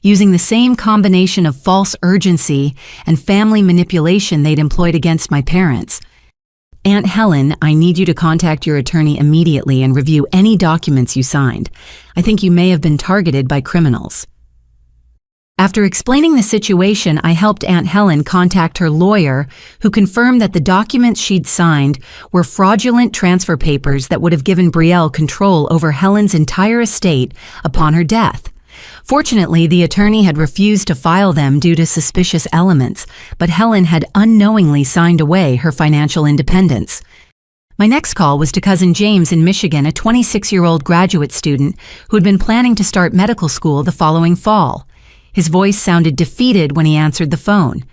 using the same combination of false urgency and family manipulation they'd employed against my parents. "Aunt Helen, I need you to contact your attorney immediately and review any documents you signed. I think you may have been targeted by criminals." After explaining the situation, I helped Aunt Helen contact her lawyer, who confirmed that the documents she'd signed were fraudulent transfer papers that would have given Betrayal control over Helen's entire estate upon her death. Fortunately, the attorney had refused to file them due to suspicious elements, but Helen had unknowingly signed away her financial independence. My next call was to Cousin James in Michigan, a 26-year-old graduate student who had been planning to start medical school the following fall. His voice sounded defeated when he answered the phone.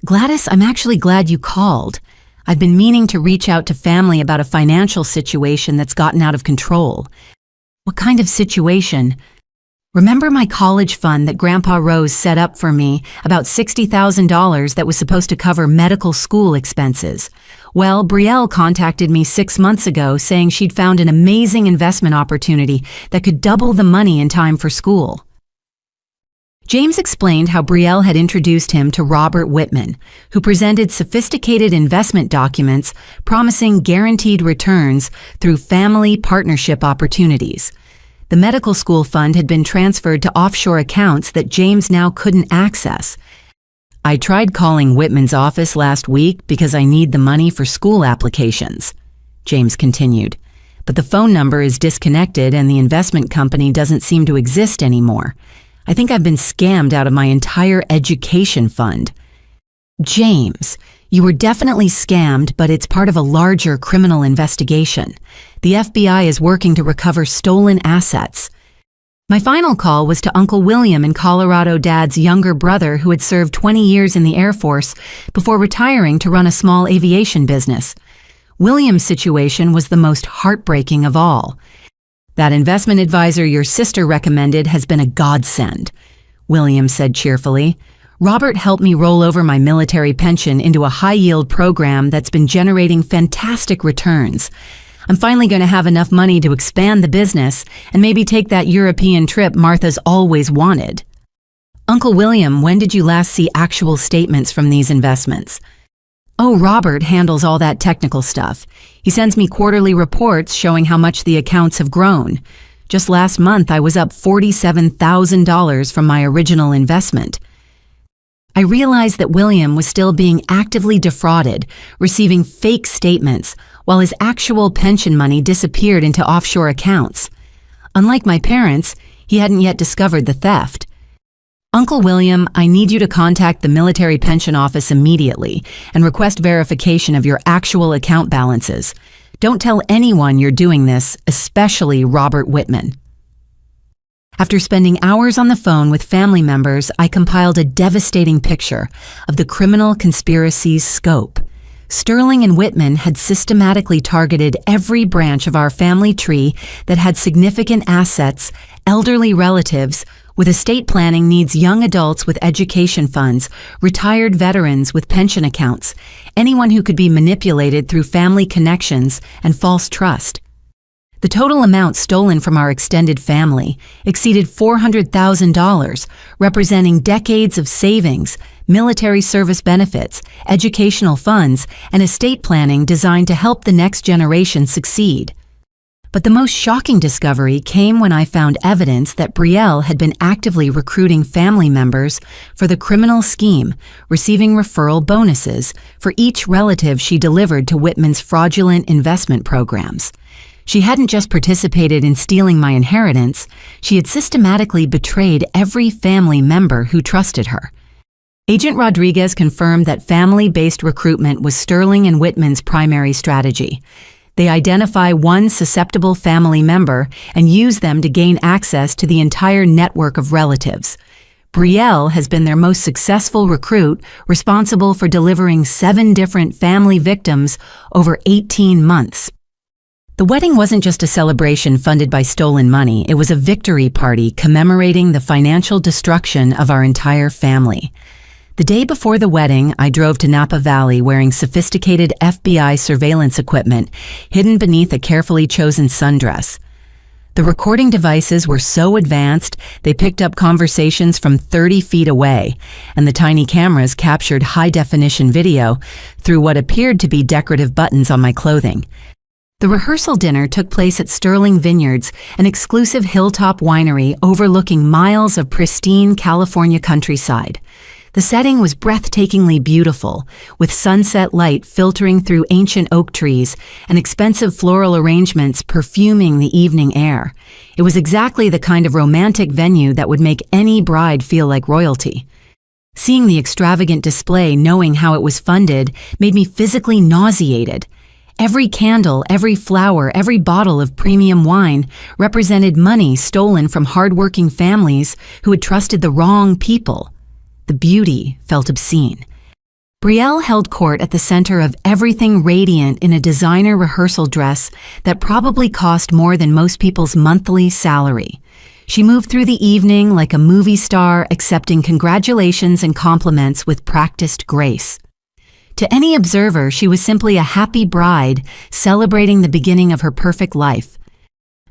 "Gladys, I'm actually glad you called. I've been meaning to reach out to family about a financial situation that's gotten out of control." "What kind of situation?" "Remember my college fund that Grandpa Rose set up for me, about $60,000 that was supposed to cover medical school expenses? Well, Betrayal contacted me 6 months ago saying she'd found an amazing investment opportunity that could double the money in time for school." James explained how Betrayal had introduced him to Robert Whitman, who presented sophisticated investment documents promising guaranteed returns through family partnership opportunities. The medical school fund had been transferred to offshore accounts that James now couldn't access. "I tried calling Whitman's office last week because I need the money for school applications," James continued. "But the phone number is disconnected and the investment company doesn't seem to exist anymore. I think I've been scammed out of my entire education fund." "James, you were definitely scammed, but it's part of a larger criminal investigation. The FBI is working to recover stolen assets." My final call was to Uncle William in Colorado, Dad's younger brother who had served 20 years in the Air Force before retiring to run a small aviation business. William's situation was the most heartbreaking of all. "That investment advisor your sister recommended has been a godsend," William said cheerfully. "Robert helped me roll over my military pension into a high-yield program that's been generating fantastic returns. I'm finally going to have enough money to expand the business and maybe take that European trip Martha's always wanted." "Uncle William, when did you last see actual statements from these investments?" "Oh, Robert handles all that technical stuff. He sends me quarterly reports showing how much the accounts have grown. Just last month, I was up $47,000 from my original investment." I realized that William was still being actively defrauded, receiving fake statements, while his actual pension money disappeared into offshore accounts. Unlike my parents, he hadn't yet discovered the theft. "Uncle William, I need you to contact the military pension office immediately and request verification of your actual account balances. Don't tell anyone you're doing this, especially Robert Whitman." After spending hours on the phone with family members, I compiled a devastating picture of the criminal conspiracy's scope. Sterling and Whitman had systematically targeted every branch of our family tree that had significant assets, elderly relatives, with estate planning needs, young adults with education funds, retired veterans with pension accounts, anyone who could be manipulated through family connections and false trust. The total amount stolen from our extended family exceeded $400,000, representing decades of savings, military service benefits, educational funds, and estate planning designed to help the next generation succeed. But the most shocking discovery came when I found evidence that Betrayal had been actively recruiting family members for the criminal scheme, receiving referral bonuses for each relative she delivered to Whitman's fraudulent investment programs. She hadn't just participated in stealing my inheritance, she had systematically betrayed every family member who trusted her. Agent Rodriguez confirmed that family-based recruitment was Sterling and Whitman's primary strategy. They identify one susceptible family member and use them to gain access to the entire network of relatives. Betrayal has been their most successful recruit, responsible for delivering 7 different family victims over 18 months. The wedding wasn't just a celebration funded by stolen money, it was a victory party commemorating the financial destruction of our entire family. The day before the wedding, I drove to Napa Valley wearing sophisticated FBI surveillance equipment hidden beneath a carefully chosen sundress. The recording devices were so advanced, they picked up conversations from 30 feet away, and the tiny cameras captured high-definition video through what appeared to be decorative buttons on my clothing. The rehearsal dinner took place at Sterling Vineyards, an exclusive hilltop winery overlooking miles of pristine California countryside. The setting was breathtakingly beautiful, with sunset light filtering through ancient oak trees and expensive floral arrangements perfuming the evening air. It was exactly the kind of romantic venue that would make any bride feel like royalty. Seeing the extravagant display, knowing how it was funded, made me physically nauseated. Every candle, every flower, every bottle of premium wine represented money stolen from hardworking families who had trusted the wrong people. The beauty felt obscene. Betrayal held court at the center of everything radiant in a designer rehearsal dress that probably cost more than most people's monthly salary. She moved through the evening like a movie star, accepting congratulations and compliments with practiced grace. To any observer, she was simply a happy bride celebrating the beginning of her perfect life.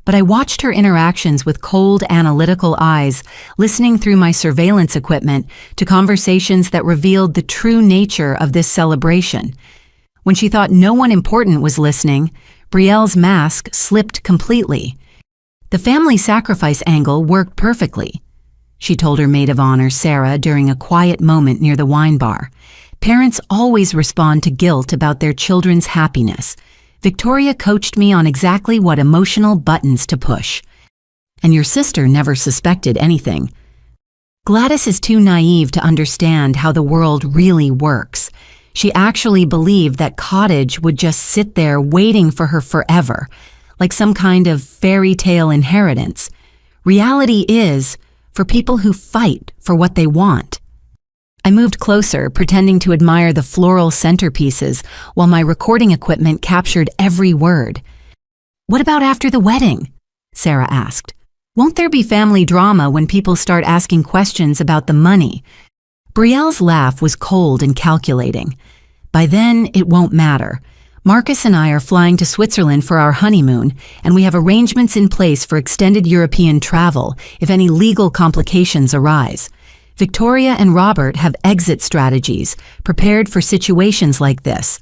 But I watched her interactions with cold, analytical eyes, listening through my surveillance equipment to conversations that revealed the true nature of this celebration. When she thought no one important was listening, Betrayal's mask slipped completely. The family sacrifice angle worked perfectly, she told her maid of honor, Sarah, during a quiet moment near the wine bar. Parents always respond to guilt about their children's happiness. Victoria coached me on exactly what emotional buttons to push. And your sister never suspected anything. Gladys is too naive to understand how the world really works. She actually believed that Cottage would just sit there waiting for her forever, like some kind of fairy tale inheritance. Reality is for people who fight for what they want. I moved closer, pretending to admire the floral centerpieces while my recording equipment captured every word. "What about after the wedding?" Sarah asked. "Won't there be family drama when people start asking questions about the money?" Betrayal's laugh was cold and calculating. "By then, it won't matter. Marcus and I are flying to Switzerland for our honeymoon, and we have arrangements in place for extended European travel if any legal complications arise. Victoria and Robert have exit strategies prepared for situations like this."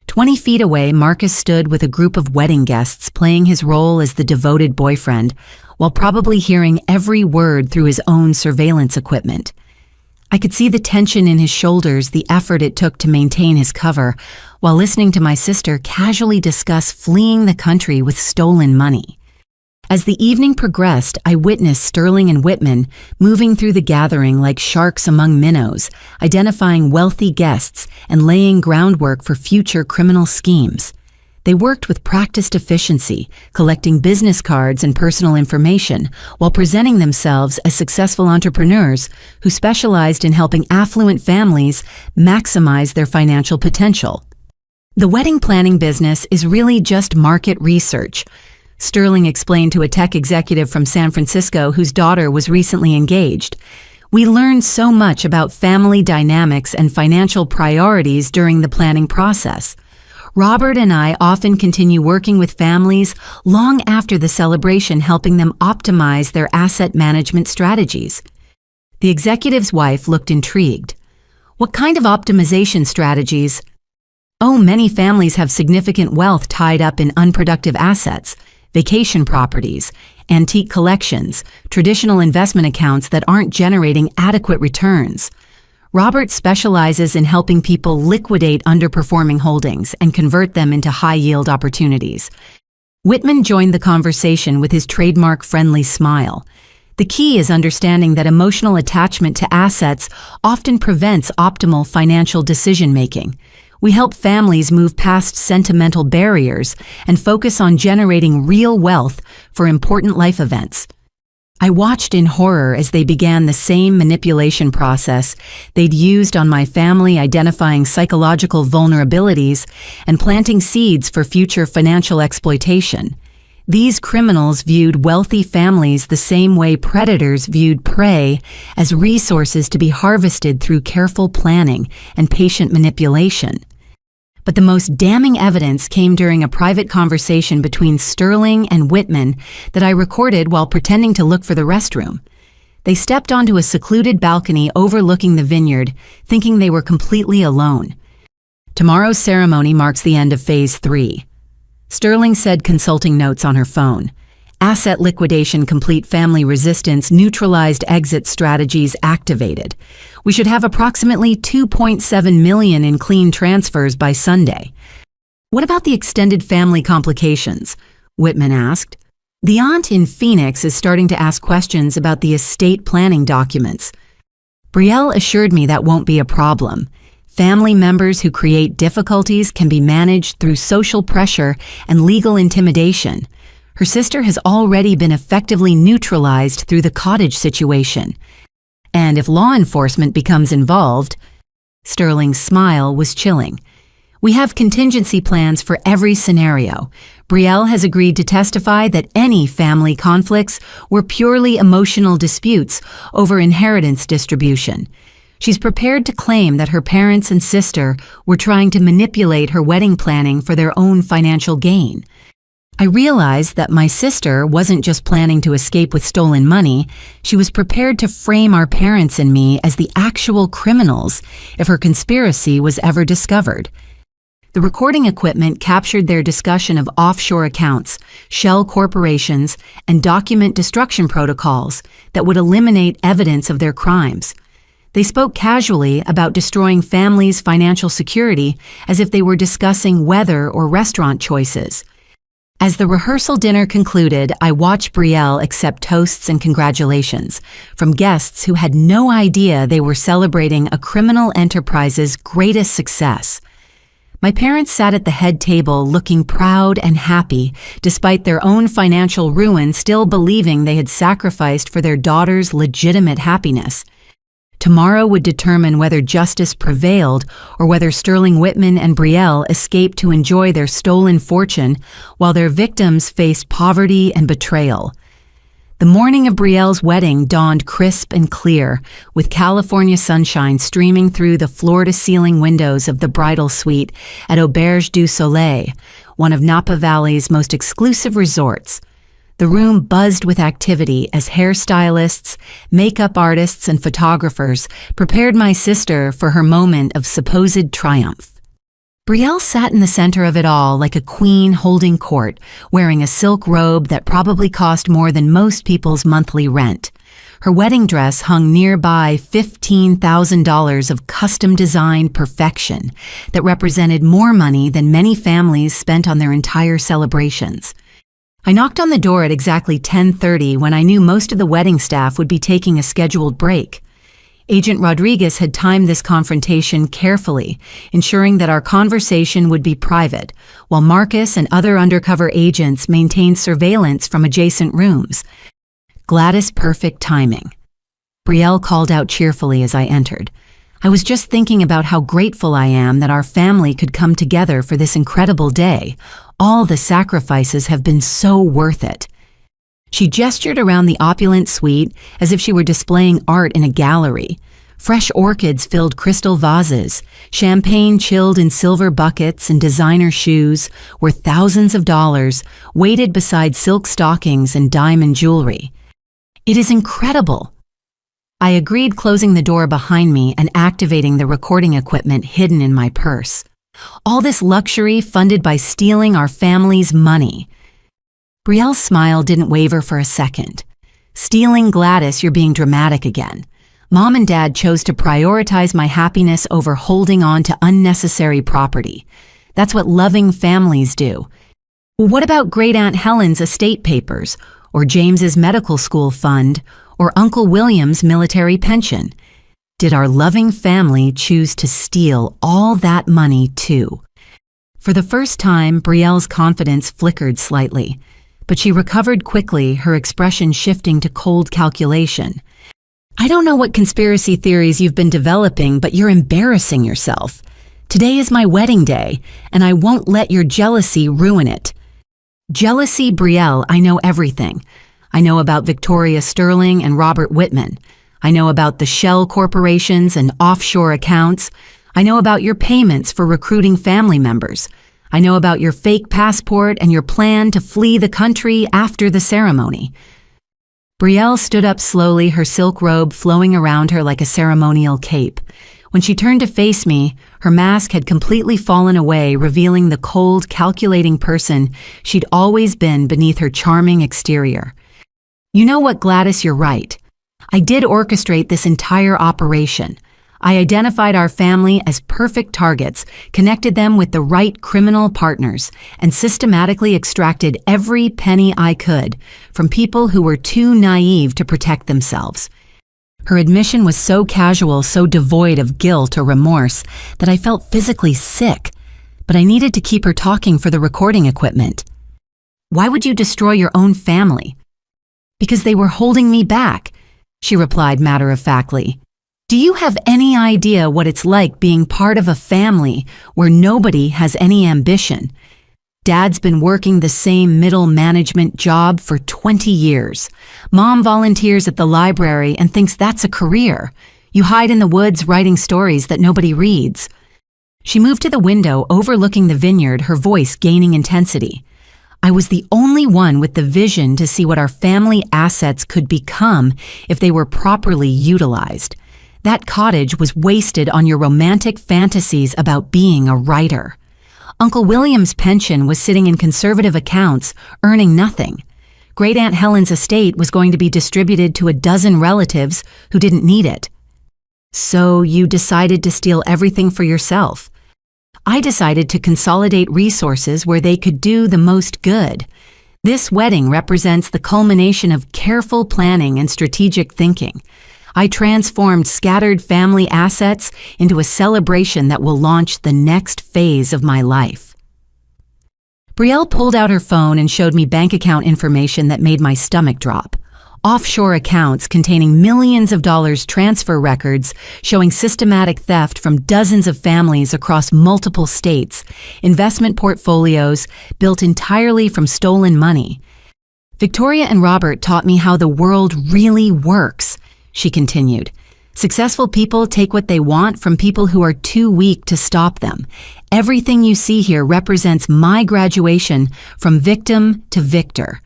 20 feet away, Marcus stood with a group of wedding guests playing his role as the devoted boyfriend, while probably hearing every word through his own surveillance equipment. I could see the tension in his shoulders, the effort it took to maintain his cover, while listening to my sister casually discuss fleeing the country with stolen money. As the evening progressed, I witnessed Sterling and Whitman moving through the gathering like sharks among minnows, identifying wealthy guests and laying groundwork for future criminal schemes. They worked with practiced efficiency, collecting business cards and personal information, while presenting themselves as successful entrepreneurs who specialized in helping affluent families maximize their financial potential. The wedding planning business is really just market research, Sterling explained to a tech executive from San Francisco whose daughter was recently engaged. We learn so much about family dynamics and financial priorities during the planning process. Robert and I often continue working with families long after the celebration, helping them optimize their asset management strategies. The executive's wife looked intrigued. What kind of optimization strategies? Oh, many families have significant wealth tied up in unproductive assets, vacation properties, antique collections, traditional investment accounts that aren't generating adequate returns. Robert specializes in helping people liquidate underperforming holdings and convert them into high-yield opportunities. Whitman joined the conversation with his trademark-friendly smile. The key is understanding that emotional attachment to assets often prevents optimal financial decision-making. We help families move past sentimental barriers and focus on generating real wealth for important life events. I watched in horror as they began the same manipulation process they'd used on my family, identifying psychological vulnerabilities and planting seeds for future financial exploitation. These criminals viewed wealthy families the same way predators viewed prey, as resources to be harvested through careful planning and patient manipulation. But the most damning evidence came during a private conversation between Sterling and Whitman that I recorded while pretending to look for the restroom. They stepped onto a secluded balcony overlooking the vineyard, thinking they were completely alone. Tomorrow's ceremony marks the end of Phase 3. Sterling said, consulting notes on her phone. Asset liquidation complete, family resistance, neutralized exit strategies activated. We should have approximately $2.7 million in clean transfers by Sunday. What about the extended family complications? Whitman asked. The aunt in Phoenix is starting to ask questions about the estate planning documents. Brielle assured me that won't be a problem. Family members who create difficulties can be managed through social pressure and legal intimidation. Her sister has already been effectively neutralized through the cottage situation. And if law enforcement becomes involved, Sterling's smile was chilling. We have contingency plans for every scenario. Brielle has agreed to testify that any family conflicts were purely emotional disputes over inheritance distribution. She's prepared to claim that her parents and sister were trying to manipulate her wedding planning for their own financial gain. I realized that my sister wasn't just planning to escape with stolen money, she was prepared to frame our parents and me as the actual criminals if her conspiracy was ever discovered. The recording equipment captured their discussion of offshore accounts, shell corporations, and document destruction protocols that would eliminate evidence of their crimes. They spoke casually about destroying families' financial security as if they were discussing weather or restaurant choices. As the rehearsal dinner concluded, I watched Brielle accept toasts and congratulations from guests who had no idea they were celebrating a criminal enterprise's greatest success. My parents sat at the head table looking proud and happy, despite their own financial ruin, still believing they had sacrificed for their daughter's legitimate happiness. Tomorrow would determine whether justice prevailed or whether Sterling Whitman and Brielle escaped to enjoy their stolen fortune while their victims faced poverty and betrayal. The morning of Brielle's wedding dawned crisp and clear, with California sunshine streaming through the floor-to-ceiling windows of the bridal suite at Auberge du Soleil, one of Napa Valley's most exclusive resorts. The room buzzed with activity as hairstylists, makeup artists, and photographers prepared my sister for her moment of supposed triumph. Brielle sat in the center of it all like a queen holding court, wearing a silk robe that probably cost more than most people's monthly rent. Her wedding dress hung nearby $15,000 of custom-designed perfection that represented more money than many families spent on their entire celebrations. I knocked on the door at exactly 10:30 when I knew most of the wedding staff would be taking a scheduled break. Agent Rodriguez had timed this confrontation carefully, ensuring that our conversation would be private, while Marcus and other undercover agents maintained surveillance from adjacent rooms. Gladys perfect timing. Brielle called out cheerfully as I entered. I was just thinking about how grateful I am that our family could come together for this incredible day. All the sacrifices have been so worth it." She gestured around the opulent suite as if she were displaying art in a gallery. Fresh orchids filled crystal vases, champagne chilled in silver buckets, and designer shoes worth thousands of dollars waited beside silk stockings and diamond jewelry. "It is incredible." I agreed, closing the door behind me and activating the recording equipment hidden in my purse. All this luxury funded by stealing our family's money. Brielle's smile didn't waver for a second. "Stealing, Gladys, you're being dramatic again. Mom and Dad chose to prioritize my happiness over holding on to unnecessary property. That's what loving families do. What about Great Aunt Helen's estate papers, or James's medical school fund, or Uncle William's military pension? Did our loving family choose to steal all that money too?" For the first time, Brielle's confidence flickered slightly, but she recovered quickly, her expression shifting to cold calculation. "I don't know what conspiracy theories you've been developing, but you're embarrassing yourself. Today is my wedding day, and I won't let your jealousy ruin it." "Jealousy, Brielle, I know everything. I know about Victoria Sterling and Robert Whitman. I know about the shell corporations and offshore accounts. I know about your payments for recruiting family members. I know about your fake passport and your plan to flee the country after the ceremony." Brielle stood up slowly, her silk robe flowing around her like a ceremonial cape. When she turned to face me, her mask had completely fallen away, revealing the cold, calculating person she'd always been beneath her charming exterior. "You know what, Gladys, you're right. I did orchestrate this entire operation. I identified our family as perfect targets, connected them with the right criminal partners, and systematically extracted every penny I could from people who were too naive to protect themselves." Her admission was so casual, so devoid of guilt or remorse, that I felt physically sick, but I needed to keep her talking for the recording equipment. "Why would you destroy your own family?" "Because they were holding me back," she replied matter-of-factly. "Do you have any idea what it's like being part of a family where nobody has any ambition? Dad's been working the same middle management job for 20 years. Mom volunteers at the library and thinks that's a career. You hide in the woods writing stories that nobody reads." She moved to the window overlooking the vineyard, her voice gaining intensity. "I was the only one with the vision to see what our family assets could become if they were properly utilized. That cottage was wasted on your romantic fantasies about being a writer. Uncle William's pension was sitting in conservative accounts, earning nothing. Great Aunt Helen's estate was going to be distributed to a dozen relatives who didn't need it. So you decided to steal everything for yourself. I decided to consolidate resources where they could do the most good. This wedding represents the culmination of careful planning and strategic thinking. I transformed scattered family assets into a celebration that will launch the next phase of my life." Brielle pulled out her phone and showed me bank account information that made my stomach drop. Offshore accounts containing millions of dollars, transfer records showing systematic theft from dozens of families across multiple states, investment portfolios built entirely from stolen money. "Victoria and Robert taught me how the world really works," she continued. "Successful people take what they want from people who are too weak to stop them. Everything you see here represents my graduation from victim to victor."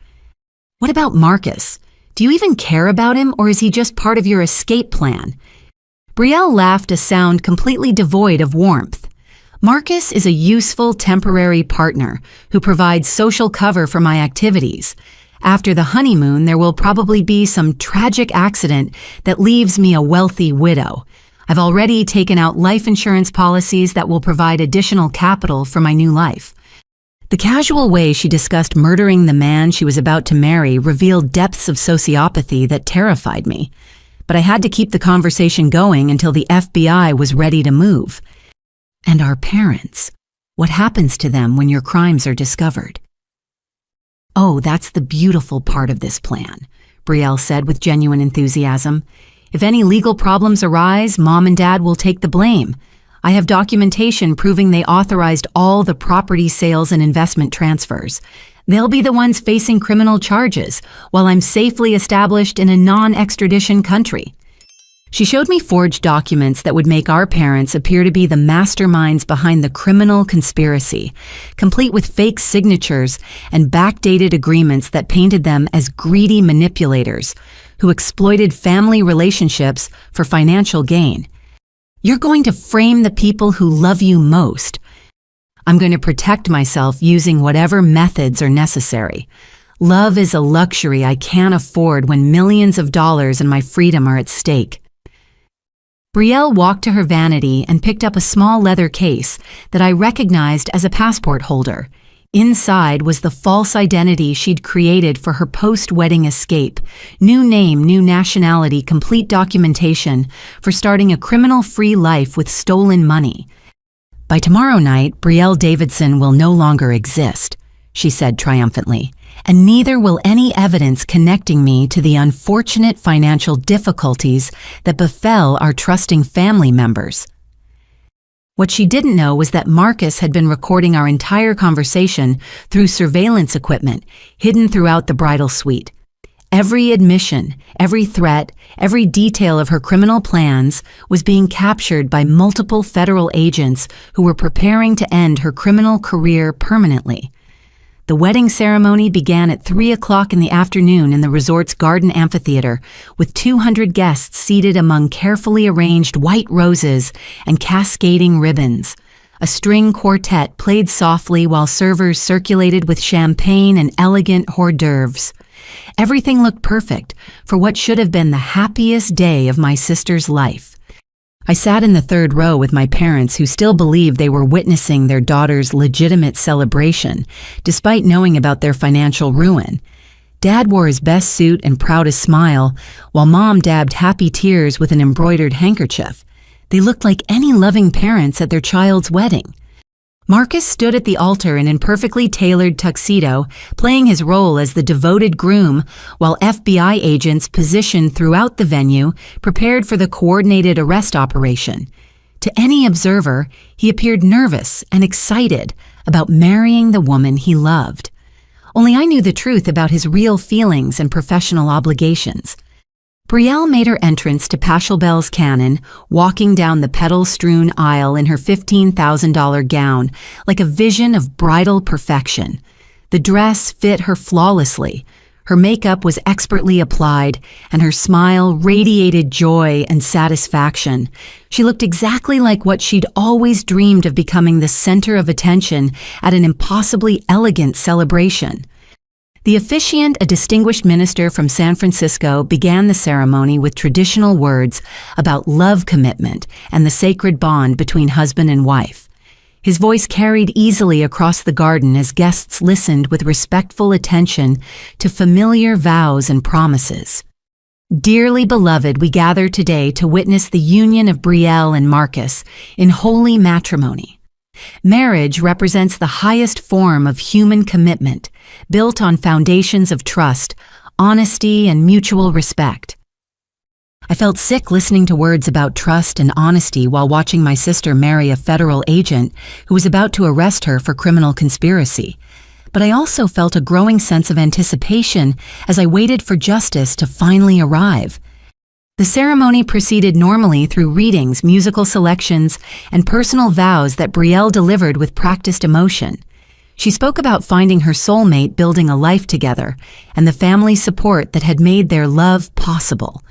"What about Marcus? Do you even care about him, or is he just part of your escape plan?" Brielle laughed, a sound completely devoid of warmth. "Marcus is a useful temporary partner who provides social cover for my activities. After the honeymoon, there will probably be some tragic accident that leaves me a wealthy widow. I've already taken out life insurance policies that will provide additional capital for my new life." The casual way she discussed murdering the man she was about to marry revealed depths of sociopathy that terrified me. But I had to keep the conversation going until the FBI was ready to move. "And our parents, what happens to them when your crimes are discovered?" "Oh, that's the beautiful part of this plan," Brielle said with genuine enthusiasm. If any legal problems arise, Mom and Dad will take the blame. I have documentation proving they authorized all the property sales and investment transfers. They'll be the ones facing criminal charges, while I'm safely established in a non-extradition country. She showed me forged documents that would make our parents appear to be the masterminds behind the criminal conspiracy, complete with fake signatures and backdated agreements that painted them as greedy manipulators who exploited family relationships for financial gain. You're going to frame the people who love you most. I'm going to protect myself using whatever methods are necessary. Love is a luxury I can't afford when millions of dollars and my freedom are at stake. Brielle walked to her vanity and picked up a small leather case that I recognized as a passport holder. Inside was the false identity she'd created for her post-wedding escape. New name, new nationality, complete documentation for starting a criminal-free life with stolen money. By tomorrow night, Brielle Davidson will no longer exist, she said triumphantly, and neither will any evidence connecting me to the unfortunate financial difficulties that befell our trusting family members. What she didn't know was that Marcus had been recording our entire conversation through surveillance equipment hidden throughout the bridal suite. Every admission, every threat, every detail of her criminal plans was being captured by multiple federal agents who were preparing to end her criminal career permanently. The wedding ceremony began at 3 o'clock in the afternoon in the resort's garden amphitheater, with 200 guests seated among carefully arranged white roses and cascading ribbons. A string quartet played softly while servers circulated with champagne and elegant hors d'oeuvres. Everything looked perfect for what should have been the happiest day of my sister's life. I sat in the third row with my parents who still believed they were witnessing their daughter's legitimate celebration, despite knowing about their financial ruin. Dad wore his best suit and proudest smile, while Mom dabbed happy tears with an embroidered handkerchief. They looked like any loving parents at their child's wedding. Marcus stood at the altar in an perfectly tailored tuxedo, playing his role as the devoted groom, while FBI agents positioned throughout the venue prepared for the coordinated arrest operation. To any observer, he appeared nervous and excited about marrying the woman he loved. Only I knew the truth about his real feelings and professional obligations. Brielle made her entrance to Pachelbel's Cannon, walking down the petal-strewn aisle in her $15,000 gown, like a vision of bridal perfection. The dress fit her flawlessly. Her makeup was expertly applied, and her smile radiated joy and satisfaction. She looked exactly like what she'd always dreamed of becoming the center of attention at an impossibly elegant celebration. The officiant, a distinguished minister from San Francisco, began the ceremony with traditional words about love commitment and the sacred bond between husband and wife. His voice carried easily across the garden as guests listened with respectful attention to familiar vows and promises. Dearly beloved, we gather today to witness the union of Brielle and Marcus in holy matrimony. Marriage represents the highest form of human commitment, built on foundations of trust, honesty, and mutual respect. I felt sick listening to words about trust and honesty while watching my sister marry a federal agent who was about to arrest her for criminal conspiracy. But I also felt a growing sense of anticipation as I waited for justice to finally arrive. The ceremony proceeded normally through readings, musical selections, and personal vows that Brielle delivered with practiced emotion. She spoke about finding her soulmate, building a life together, and the family support that had made their love possible.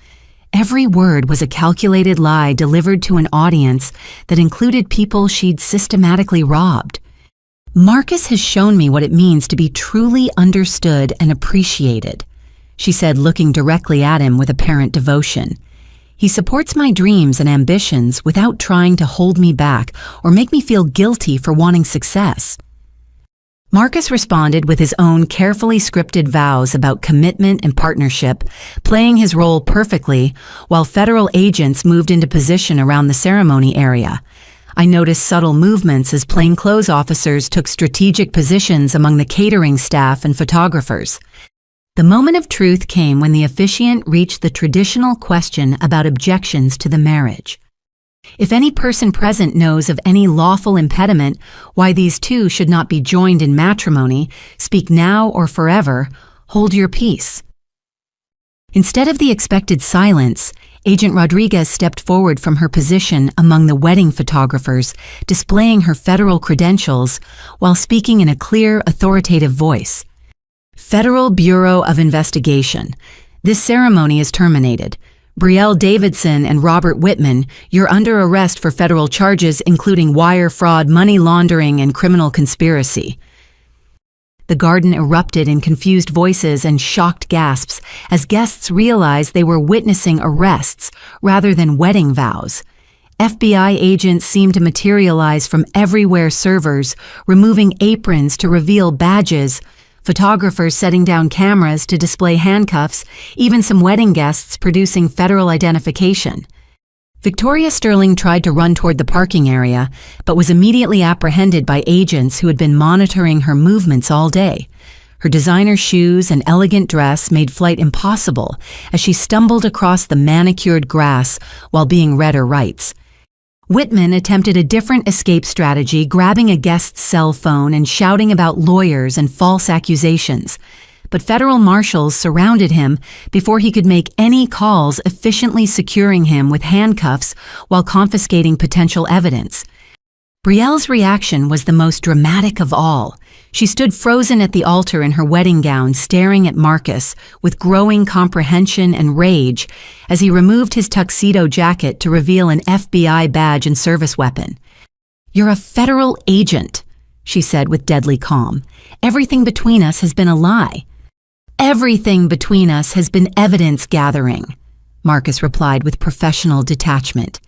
Every word was a calculated lie delivered to an audience that included people she'd systematically robbed. Marcus has shown me what it means to be truly understood and appreciated, she said, looking directly at him with apparent devotion. He supports my dreams and ambitions without trying to hold me back or make me feel guilty for wanting success. Marcus responded with his own carefully scripted vows about commitment and partnership, playing his role perfectly while federal agents moved into position around the ceremony area. I noticed subtle movements as plainclothes officers took strategic positions among the catering staff and photographers. The moment of truth came when the officiant reached the traditional question about objections to the marriage. If any person present knows of any lawful impediment why these two should not be joined in matrimony, speak now or forever, hold your peace. Instead of the expected silence, Agent Rodriguez stepped forward from her position among the wedding photographers, displaying her federal credentials while speaking in a clear, authoritative voice. Federal Bureau of Investigation. This ceremony is terminated. Brielle Davidson and Robert Whitman, you're under arrest for federal charges including wire fraud, money laundering, and criminal conspiracy. The garden erupted in confused voices and shocked gasps as guests realized they were witnessing arrests rather than wedding vows. FBI agents seemed to materialize from everywhere, servers removing aprons to reveal badges, photographers setting down cameras to display handcuffs, even some wedding guests producing federal identification. Victoria Sterling tried to run toward the parking area, but was immediately apprehended by agents who had been monitoring her movements all day. Her designer shoes and elegant dress made flight impossible as she stumbled across the manicured grass while being read her rights. Whitman attempted a different escape strategy, grabbing a guest's cell phone and shouting about lawyers and false accusations. But federal marshals surrounded him before he could make any calls, efficiently securing him with handcuffs while confiscating potential evidence. Brielle's reaction was the most dramatic of all. She stood frozen at the altar in her wedding gown, staring at Marcus with growing comprehension and rage as he removed his tuxedo jacket to reveal an FBI badge and service weapon. "You're a federal agent," she said with deadly calm. "Everything between us has been a lie." "Everything between us has been evidence gathering," Marcus replied with professional detachment.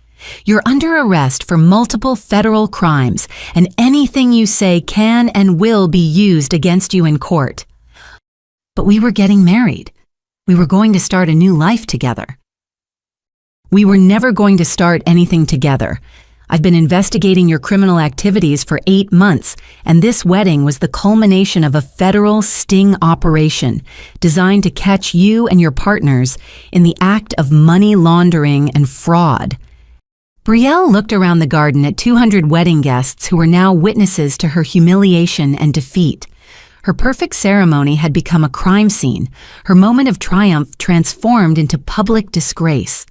"You're under arrest for multiple federal crimes, and anything you say can and will be used against you in court." "But we were getting married. We were going to start a new life together." "We were never going to start anything together. I've been investigating your criminal activities for 8 months, and this wedding was the culmination of a federal sting operation designed to catch you and your partners in the act of money laundering and fraud." Brielle looked around the garden at 200 wedding guests who were now witnesses to her humiliation and defeat. Her perfect ceremony had become a crime scene, her moment of triumph transformed into public disgrace.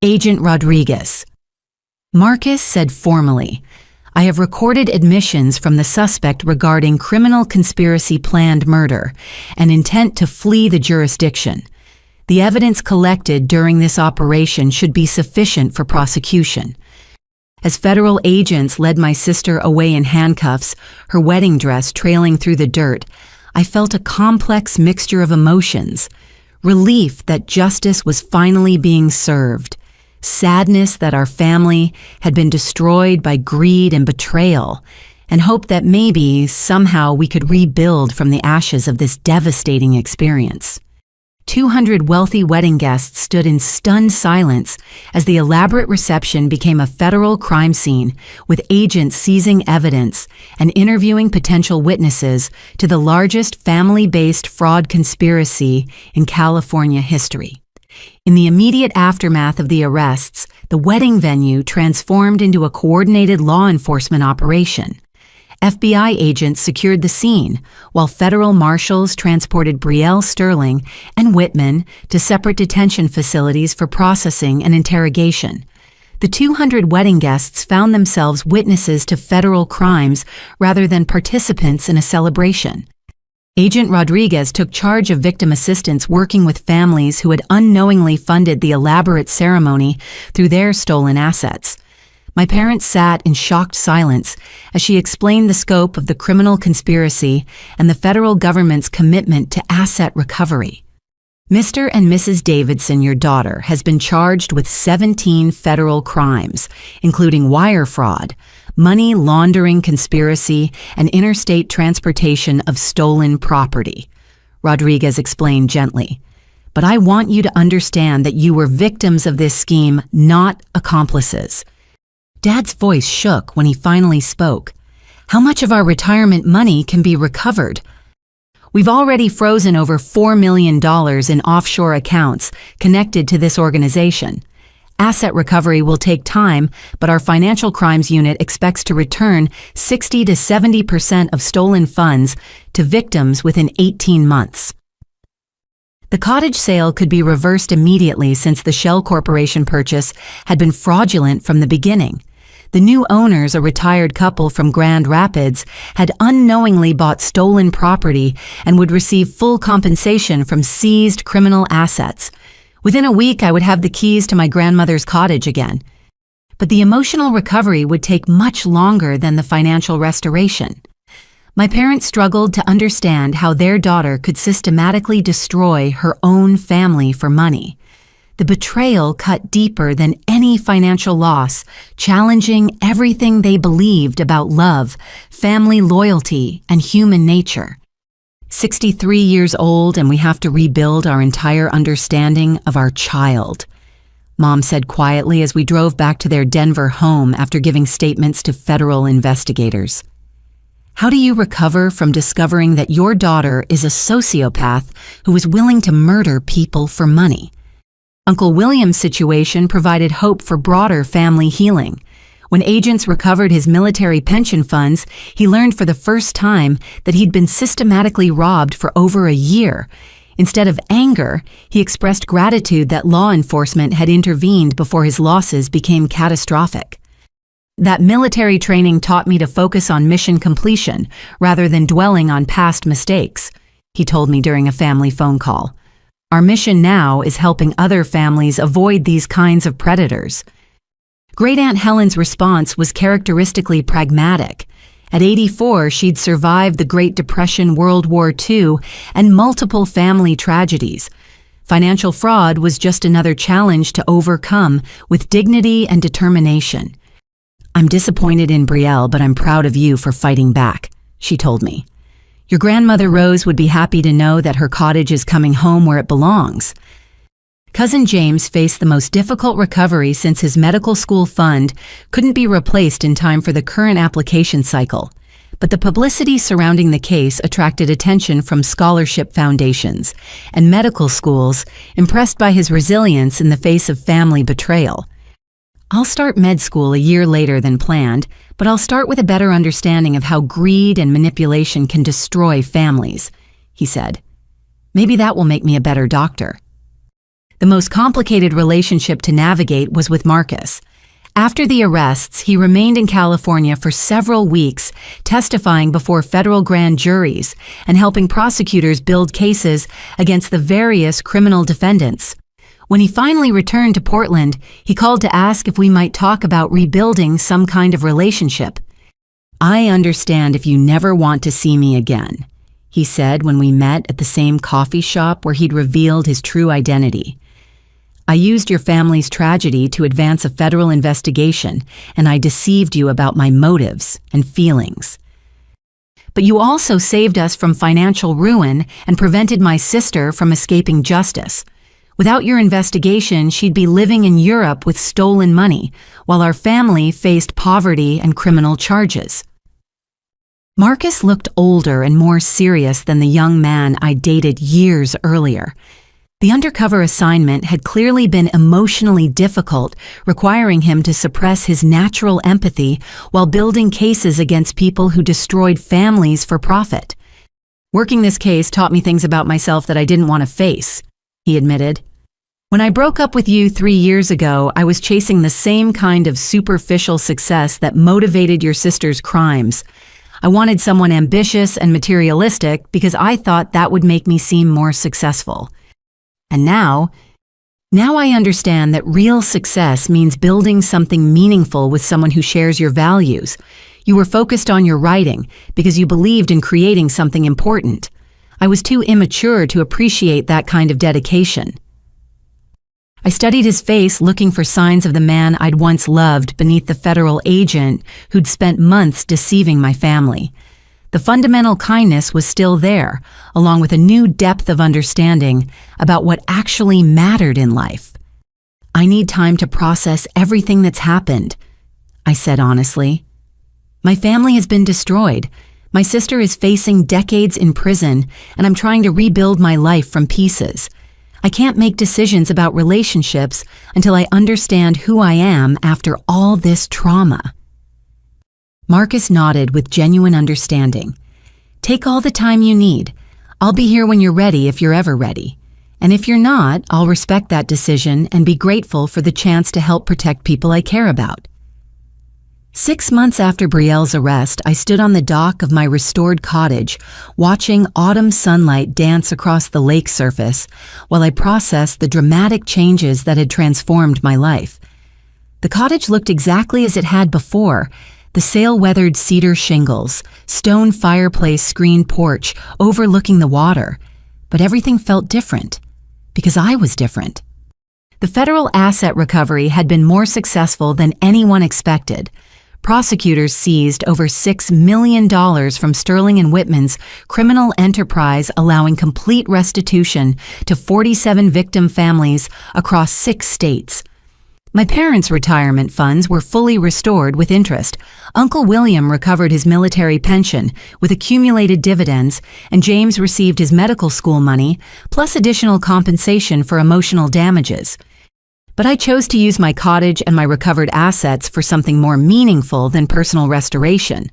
"Agent Rodriguez," Marcus said formally, "I have recorded admissions from the suspect regarding criminal conspiracy, planned murder, and intent to flee the jurisdiction. The evidence collected during this operation should be sufficient for prosecution." As federal agents led my sister away in handcuffs, her wedding dress trailing through the dirt, I felt a complex mixture of emotions: relief that justice was finally being served, sadness that our family had been destroyed by greed and betrayal, and hope that maybe, somehow, we could rebuild from the ashes of this devastating experience. 200 wealthy wedding guests stood in stunned silence as the elaborate reception became a federal crime scene, with agents seizing evidence and interviewing potential witnesses to the largest family-based fraud conspiracy in California history. In the immediate aftermath of the arrests, the wedding venue transformed into a coordinated law enforcement operation. FBI agents secured the scene, while federal marshals transported Brielle Sterling and Whitman to separate detention facilities for processing and interrogation. The 200 wedding guests found themselves witnesses to federal crimes rather than participants in a celebration. Agent Rodriguez took charge of victim assistance, working with families who had unknowingly funded the elaborate ceremony through their stolen assets. My parents sat in shocked silence as she explained the scope of the criminal conspiracy and the federal government's commitment to asset recovery. "Mr. and Mrs. Davidson, your daughter, has been charged with 17 federal crimes, including wire fraud, money laundering conspiracy, and interstate transportation of stolen property," Rodriguez explained gently. "But I want you to understand that you were victims of this scheme, not accomplices." Dad's voice shook when he finally spoke. "How much of our retirement money can be recovered?" We've already frozen over $4 million in offshore accounts connected to this organization. Asset recovery will take time, but our financial crimes unit expects to return 60 to 70% of stolen funds to victims within 18 months. The cottage sale could be reversed immediately since the Shell Corporation purchase had been fraudulent from the beginning. The new owners, a retired couple from Grand Rapids, had unknowingly bought stolen property and would receive full compensation from seized criminal assets. Within a week, I would have the keys to my grandmother's cottage again. But the emotional recovery would take much longer than the financial restoration. My parents struggled to understand how their daughter could systematically destroy her own family for money. The betrayal cut deeper than any financial loss, challenging everything they believed about love, family loyalty, and human nature. 63 years old, and we have to rebuild our entire understanding of our child, Mom said quietly as we drove back to their Denver home after giving statements to federal investigators. How do you recover from discovering that your daughter is a sociopath who is willing to murder people for money? Uncle William's situation provided hope for broader family healing. When agents recovered his military pension funds, he learned for the first time that he'd been systematically robbed for over a year. Instead of anger, he expressed gratitude that law enforcement had intervened before his losses became catastrophic. That military training taught me to focus on mission completion rather than dwelling on past mistakes, he told me during a family phone call. Our mission now is helping other families avoid these kinds of predators. Great Aunt Helen's response was characteristically pragmatic. At 84, she'd survived the Great Depression, World War II, and multiple family tragedies. Financial fraud was just another challenge to overcome with dignity and determination. I'm disappointed in Betrayal, but I'm proud of you for fighting back, she told me. Your grandmother Rose would be happy to know that her cottage is coming home where it belongs. Cousin James faced the most difficult recovery since his medical school fund couldn't be replaced in time for the current application cycle. But the publicity surrounding the case attracted attention from scholarship foundations and medical schools impressed by his resilience in the face of family betrayal. I'll start med school a year later than planned, but I'll start with a better understanding of how greed and manipulation can destroy families, he said. Maybe that will make me a better doctor. The most complicated relationship to navigate was with Marcus. After the arrests, he remained in California for several weeks, testifying before federal grand juries and helping prosecutors build cases against the various criminal defendants. When he finally returned to Portland, he called to ask if we might talk about rebuilding some kind of relationship. I understand if you never want to see me again, he said when we met at the same coffee shop where he'd revealed his true identity. I used your family's tragedy to advance a federal investigation, and I deceived you about my motives and feelings. But you also saved us from financial ruin and prevented my sister from escaping justice. Without your investigation, she'd be living in Europe with stolen money, while our family faced poverty and criminal charges. Marcus looked older and more serious than the young man I dated years earlier. The undercover assignment had clearly been emotionally difficult, requiring him to suppress his natural empathy while building cases against people who destroyed families for profit. Working this case taught me things about myself that I didn't want to face, he admitted. When I broke up with you 3 years ago, I was chasing the same kind of superficial success that motivated your sister's crimes. I wanted someone ambitious and materialistic because I thought that would make me seem more successful. And now I understand that real success means building something meaningful with someone who shares your values. You were focused on your writing because you believed in creating something important. I was too immature to appreciate that kind of dedication. I studied his face, looking for signs of the man I'd once loved beneath the federal agent who'd spent months deceiving my family. The fundamental kindness was still there, along with a new depth of understanding about what actually mattered in life. I need time to process everything that's happened, I said honestly. My family has been destroyed, My sister is facing decades in prison, and I'm trying to rebuild my life from pieces. I can't make decisions about relationships until I understand who I am after all this trauma." Marcus nodded with genuine understanding. "Take all the time you need. I'll be here when you're ready if you're ever ready. And if you're not, I'll respect that decision and be grateful for the chance to help protect people I care about." 6 months after Brielle's arrest, I stood on the dock of my restored cottage, watching autumn sunlight dance across the lake surface while I processed the dramatic changes that had transformed my life. The cottage looked exactly as it had before: the sail-weathered cedar shingles, stone fireplace screened porch overlooking the water. But everything felt different, because I was different. The federal asset recovery had been more successful than anyone expected. Prosecutors seized over $6 million from Sterling and Whitman's criminal enterprise, allowing complete restitution to 47 victim families across 6 states. My parents' retirement funds were fully restored with interest. Uncle William recovered his military pension with accumulated dividends, and James received his medical school money, plus additional compensation for emotional damages. But I chose to use my cottage and my recovered assets for something more meaningful than personal restoration.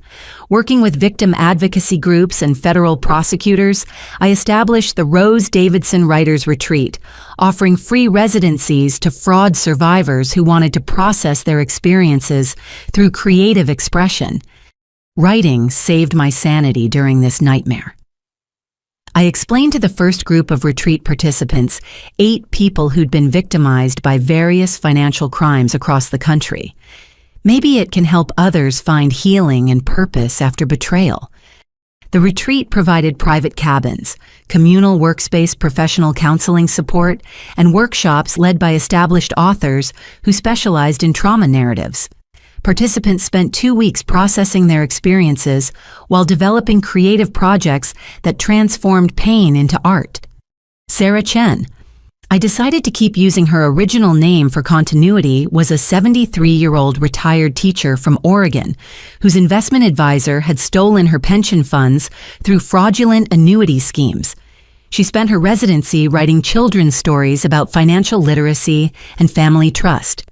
Working with victim advocacy groups and federal prosecutors, I established the Rose Davidson Writers Retreat, offering free residencies to fraud survivors who wanted to process their experiences through creative expression. Writing saved my sanity during this nightmare. I explained to the first group of retreat participants, 8 people who'd been victimized by various financial crimes across the country. Maybe it can help others find healing and purpose after betrayal. The retreat provided private cabins, communal workspace professional counseling support, and workshops led by established authors who specialized in trauma narratives. Participants spent 2 weeks processing their experiences while developing creative projects that transformed pain into art. Sarah Chen. I decided to keep using her original name for continuity, was a 73-year-old retired teacher from Oregon whose investment advisor had stolen her pension funds through fraudulent annuity schemes. She spent her residency writing children's stories about financial literacy and family trust.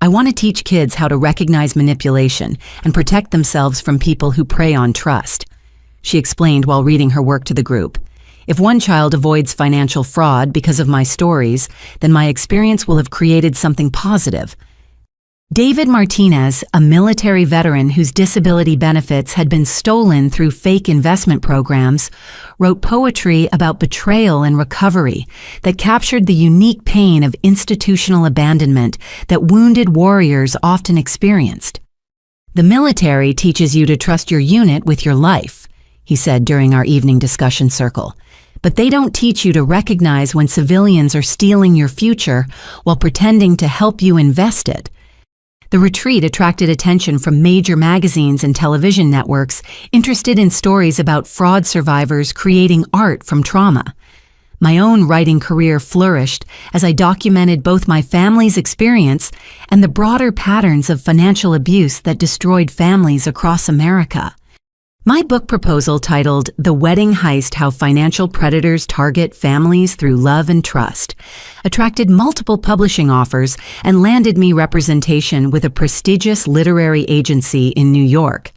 I want to teach kids how to recognize manipulation and protect themselves from people who prey on trust, she explained while reading her work to the group. If one child avoids financial fraud because of my stories, then my experience will have created something positive. David Martinez, a military veteran whose disability benefits had been stolen through fake investment programs, wrote poetry about betrayal and recovery that captured the unique pain of institutional abandonment that wounded warriors often experienced. "The military teaches you to trust your unit with your life," he said during our evening discussion circle. "But they don't teach you to recognize when civilians are stealing your future while pretending to help you invest it." The retreat attracted attention from major magazines and television networks interested in stories about fraud survivors creating art from trauma. My own writing career flourished as I documented both my family's experience and the broader patterns of financial abuse that destroyed families across America. My book proposal, titled The Wedding Heist: How Financial Predators Target Families Through Love and Trust, attracted multiple publishing offers and landed me representation with a prestigious literary agency in New York.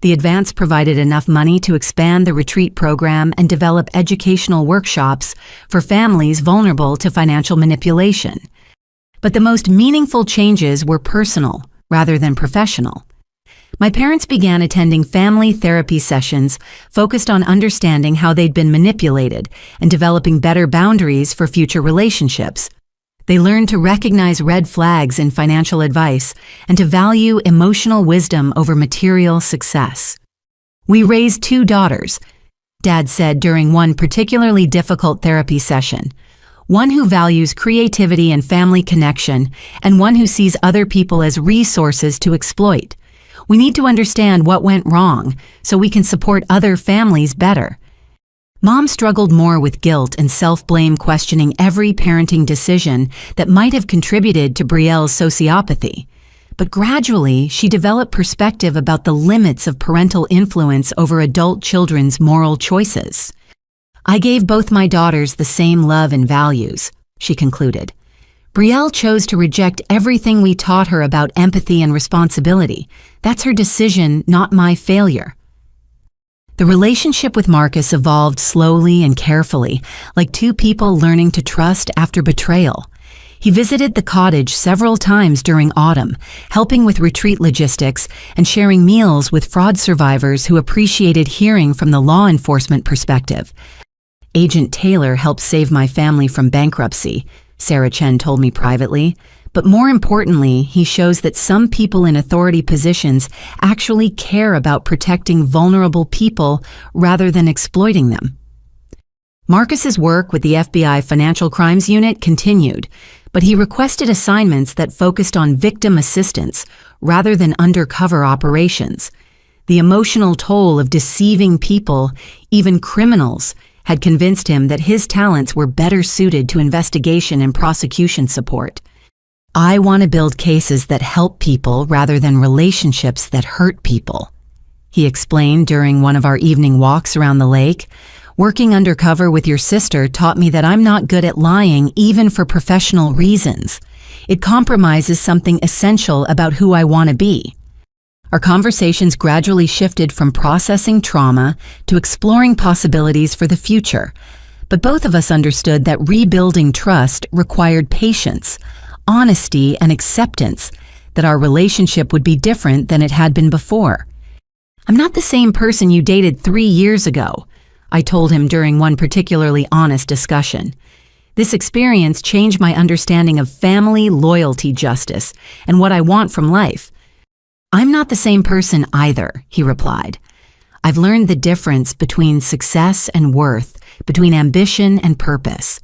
The advance provided enough money to expand the retreat program and develop educational workshops for families vulnerable to financial manipulation. But the most meaningful changes were personal rather than professional. My parents began attending family therapy sessions focused on understanding how they'd been manipulated and developing better boundaries for future relationships. They learned to recognize red flags in financial advice and to value emotional wisdom over material success. "We raised 2 daughters," Dad said during one particularly difficult therapy session. "One who values creativity and family connection, and one who sees other people as resources to exploit. We need to understand what went wrong so we can support other families better." Mom struggled more with guilt and self-blame, questioning every parenting decision that might have contributed to Brielle's sociopathy. but gradually she developed perspective about the limits of parental influence over adult children's moral choices. I gave both my daughters the same love and values, she concluded. Brielle chose to reject everything we taught her about empathy and responsibility. That's her decision, not my failure. The relationship with Marcus evolved slowly and carefully, like two people learning to trust after betrayal. He visited the cottage several times during autumn, helping with retreat logistics and sharing meals with fraud survivors who appreciated hearing from the law enforcement perspective. Agent Taylor helped save my family from bankruptcy, Sarah Chen told me privately, but more importantly, he shows that some people in authority positions actually care about protecting vulnerable people rather than exploiting them. Marcus's work with the FBI Financial Crimes Unit continued, but he requested assignments that focused on victim assistance rather than undercover operations. The emotional toll of deceiving people, even criminals, had convinced him that his talents were better suited to investigation and prosecution support. I want to build cases that help people rather than relationships that hurt people, he explained during one of our evening walks around the lake. Working undercover with your sister taught me that I'm not good at lying even for professional reasons. It compromises something essential about who I want to be. Our conversations gradually shifted from processing trauma to exploring possibilities for the future, but both of us understood that rebuilding trust required patience, honesty, and acceptance that our relationship would be different than it had been before. I'm not the same person you dated 3 years ago, I told him during one particularly honest discussion. This experience changed my understanding of family, loyalty, justice, and what I want from life. I'm not the same person either, he replied. I've learned the difference between success and worth, between ambition and purpose.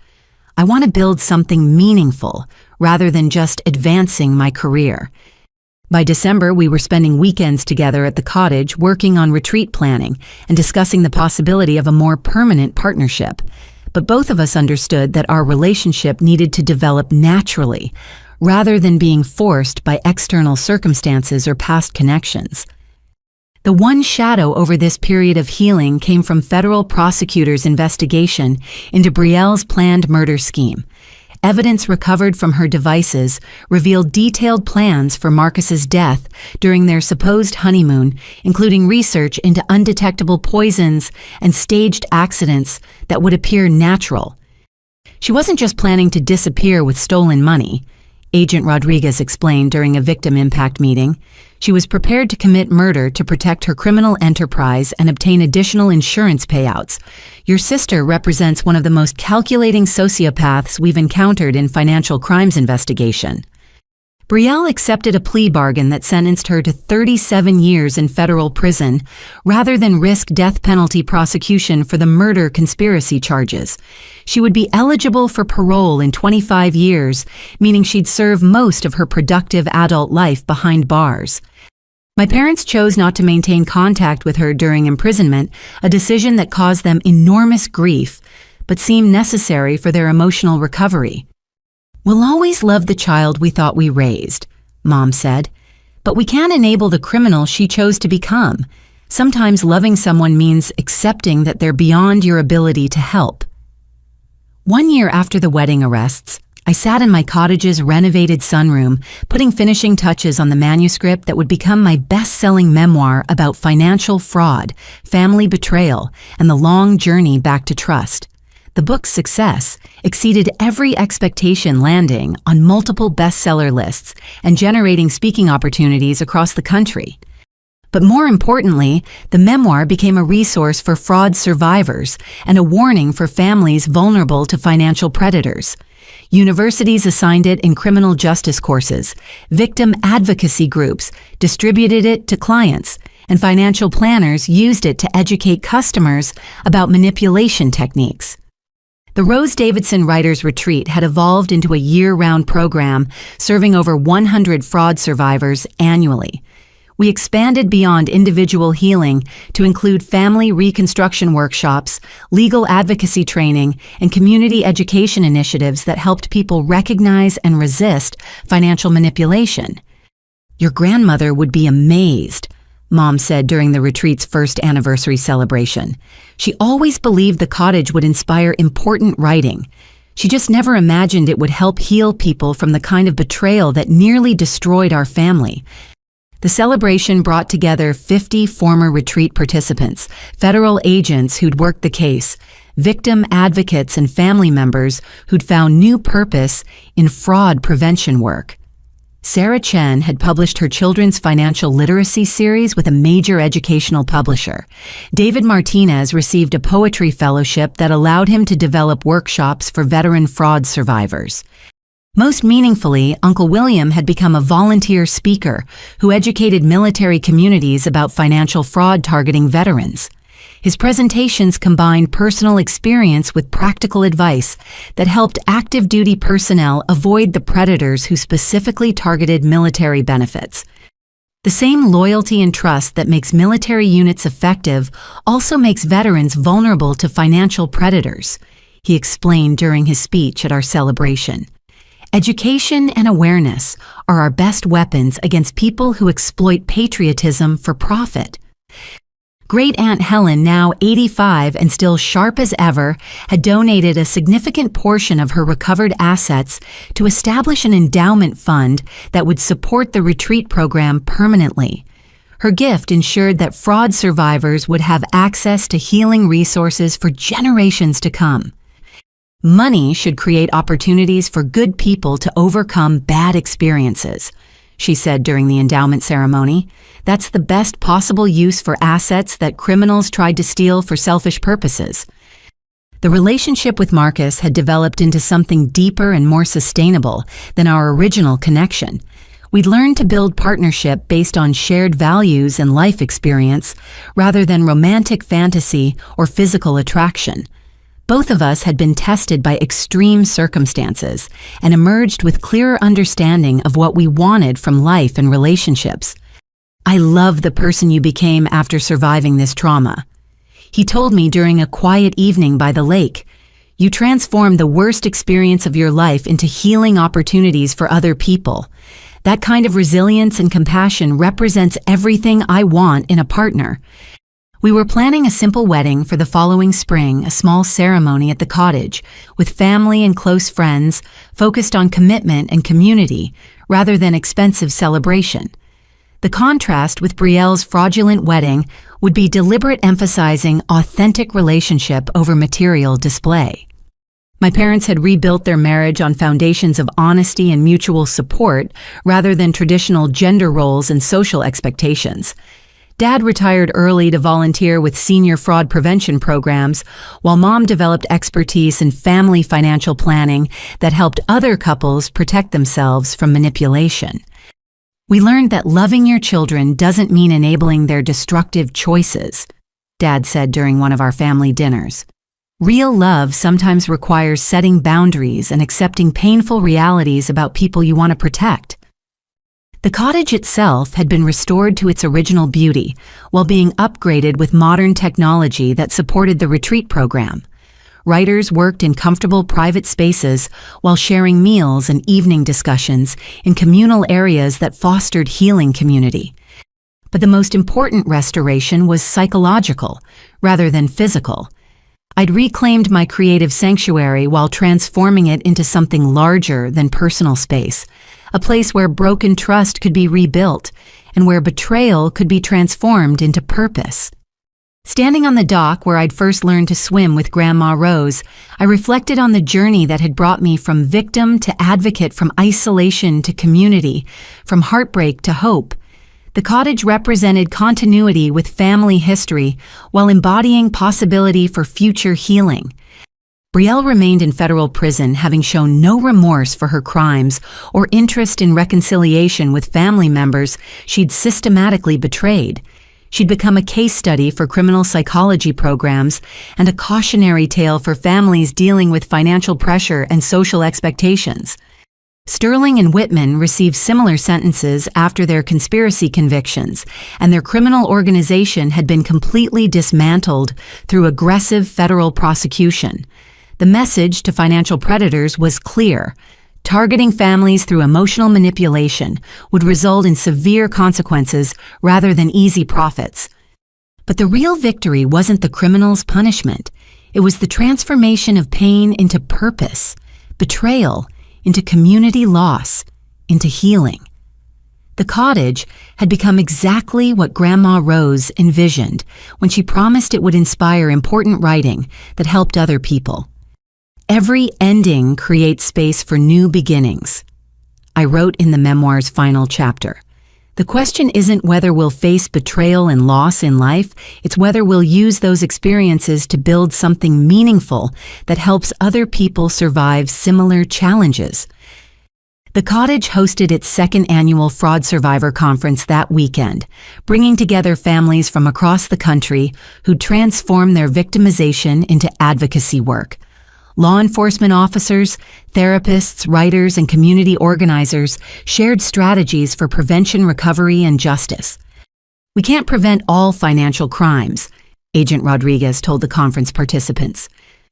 I want to build something meaningful rather than just advancing my career. By December, we were spending weekends together at the cottage working on retreat planning and discussing the possibility of a more permanent partnership. But both of us understood that our relationship needed to develop naturally, rather than being forced by external circumstances or past connections. The one shadow over this period of healing came from federal prosecutors' investigation into Brielle's planned murder scheme. Evidence recovered from her devices revealed detailed plans for Marcus's death during their supposed honeymoon, including research into undetectable poisons and staged accidents that would appear natural. She wasn't just planning to disappear with stolen money, Agent Rodriguez explained during a victim impact meeting. She was prepared to commit murder to protect her criminal enterprise and obtain additional insurance payouts. Your sister represents one of the most calculating sociopaths we've encountered in financial crimes investigation. Brielle accepted a plea bargain that sentenced her to 37 years in federal prison, rather than risk death penalty prosecution for the murder conspiracy charges. She would be eligible for parole in 25 years, meaning she'd serve most of her productive adult life behind bars. My parents chose not to maintain contact with her during imprisonment, a decision that caused them enormous grief, but seemed necessary for their emotional recovery. We'll always love the child we thought we raised, Mom said, but we can't enable the criminal she chose to become. Sometimes loving someone means accepting that they're beyond your ability to help. 1 year after the wedding arrests, I sat in my cottage's renovated sunroom, putting finishing touches on the manuscript that would become my best-selling memoir about financial fraud, family betrayal, and the long journey back to trust. The book's success exceeded every expectation, landing on multiple bestseller lists and generating speaking opportunities across the country. But more importantly, the memoir became a resource for fraud survivors and a warning for families vulnerable to financial predators. Universities assigned it in criminal justice courses, victim advocacy groups distributed it to clients, and financial planners used it to educate customers about manipulation techniques. The Rose Davidson Writers Retreat had evolved into a year-round program serving over 100 fraud survivors annually. We expanded beyond individual healing to include family reconstruction workshops, legal advocacy training, and community education initiatives that helped people recognize and resist financial manipulation. "Your grandmother would be amazed," Mom said during the retreat's first anniversary celebration. She always believed the cottage would inspire important writing. She just never imagined it would help heal people from the kind of betrayal that nearly destroyed our family. The celebration brought together 50 former retreat participants, federal agents who'd worked the case, victim advocates and family members who'd found new purpose in fraud prevention work. Sarah Chen had published her children's financial literacy series with a major educational publisher. David Martinez received a poetry fellowship that allowed him to develop workshops for veteran fraud survivors. Most meaningfully, Uncle William had become a volunteer speaker who educated military communities about financial fraud targeting veterans. His presentations combined personal experience with practical advice that helped active duty personnel avoid the predators who specifically targeted military benefits. The same loyalty and trust that makes military units effective also makes veterans vulnerable to financial predators, he explained during his speech at our celebration. Education and awareness are our best weapons against people who exploit patriotism for profit. Great-Aunt Helen, now 85 and still sharp as ever, had donated a significant portion of her recovered assets to establish an endowment fund that would support the retreat program permanently. Her gift ensured that fraud survivors would have access to healing resources for generations to come. Money should create opportunities for good people to overcome bad experiences, she said during the endowment ceremony. That's the best possible use for assets that criminals tried to steal for selfish purposes. The relationship with Marcus had developed into something deeper and more sustainable than our original connection. We'd learned to build partnership based on shared values and life experience rather than romantic fantasy or physical attraction. Both of us had been tested by extreme circumstances and emerged with clearer understanding of what we wanted from life and relationships. "I love the person you became after surviving this trauma," he told me during a quiet evening by the lake. "You transformed the worst experience of your life into healing opportunities for other people. That kind of resilience and compassion represents everything I want in a partner." We were planning a simple wedding for the following spring, a small ceremony at the cottage, with family and close friends, focused on commitment and community, rather than expensive celebration. The contrast with Brielle's fraudulent wedding would be deliberate, emphasizing authentic relationship over material display. My parents had rebuilt their marriage on foundations of honesty and mutual support, rather than traditional gender roles and social expectations. Dad retired early to volunteer with senior fraud prevention programs, while Mom developed expertise in family financial planning that helped other couples protect themselves from manipulation. We learned that loving your children doesn't mean enabling their destructive choices, Dad said during one of our family dinners. Real love sometimes requires setting boundaries and accepting painful realities about people you want to protect. The cottage itself had been restored to its original beauty, while being upgraded with modern technology that supported the retreat program. Writers worked in comfortable private spaces while sharing meals and evening discussions in communal areas that fostered healing community. But the most important restoration was psychological, rather than physical. I'd reclaimed my creative sanctuary while transforming it into something larger than personal space, a place where broken trust could be rebuilt and where betrayal could be transformed into purpose. Standing on the dock where I'd first learned to swim with Grandma Rose, I reflected on the journey that had brought me from victim to advocate, from isolation to community, from heartbreak to hope. The cottage represented continuity with family history while embodying possibility for future healing. Brielle remained in federal prison, having shown no remorse for her crimes or interest in reconciliation with family members she'd systematically betrayed. She'd become a case study for criminal psychology programs and a cautionary tale for families dealing with financial pressure and social expectations. Sterling and Whitman received similar sentences after their conspiracy convictions, and their criminal organization had been completely dismantled through aggressive federal prosecution. The message to financial predators was clear: Targeting families through emotional manipulation would result in severe consequences rather than easy profits. But the real victory wasn't the criminal's punishment. It was the transformation of pain into purpose, betrayal into community loss, into healing. The cottage had become exactly what Grandma Rose envisioned when she promised it would inspire important writing that helped other people. Every ending creates space for new beginnings. I wrote in the memoir's final chapter. The question isn't whether we'll face betrayal and loss in life, it's whether we'll use those experiences to build something meaningful that helps other people survive similar challenges. The cottage hosted its second annual Fraud Survivor Conference that weekend, bringing together families from across the country who'd transformed their victimization into advocacy work. Law enforcement officers, therapists, writers, and community organizers shared strategies for prevention, recovery, and justice. "We can't prevent all financial crimes," Agent Rodriguez told the conference participants,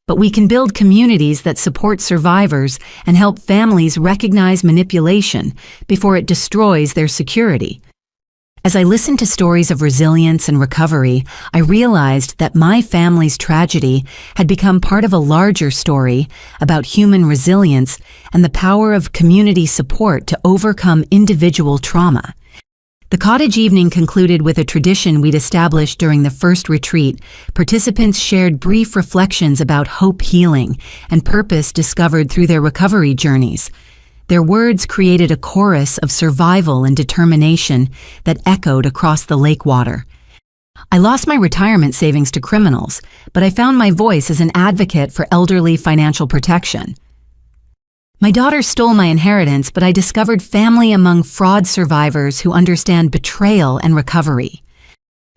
"but we can build communities that support survivors and help families recognize manipulation before it destroys their security." As I listened to stories of resilience and recovery, I realized that my family's tragedy had become part of a larger story about human resilience and the power of community support to overcome individual trauma. The cottage evening concluded with a tradition we'd established during the first retreat. Participants shared brief reflections about hope, healing, and purpose discovered through their recovery journeys. Their words created a chorus of survival and determination that echoed across the lake water. "I lost my retirement savings to criminals, but I found my voice as an advocate for elderly financial protection. My daughter stole my inheritance, but I discovered family among fraud survivors who understand betrayal and recovery.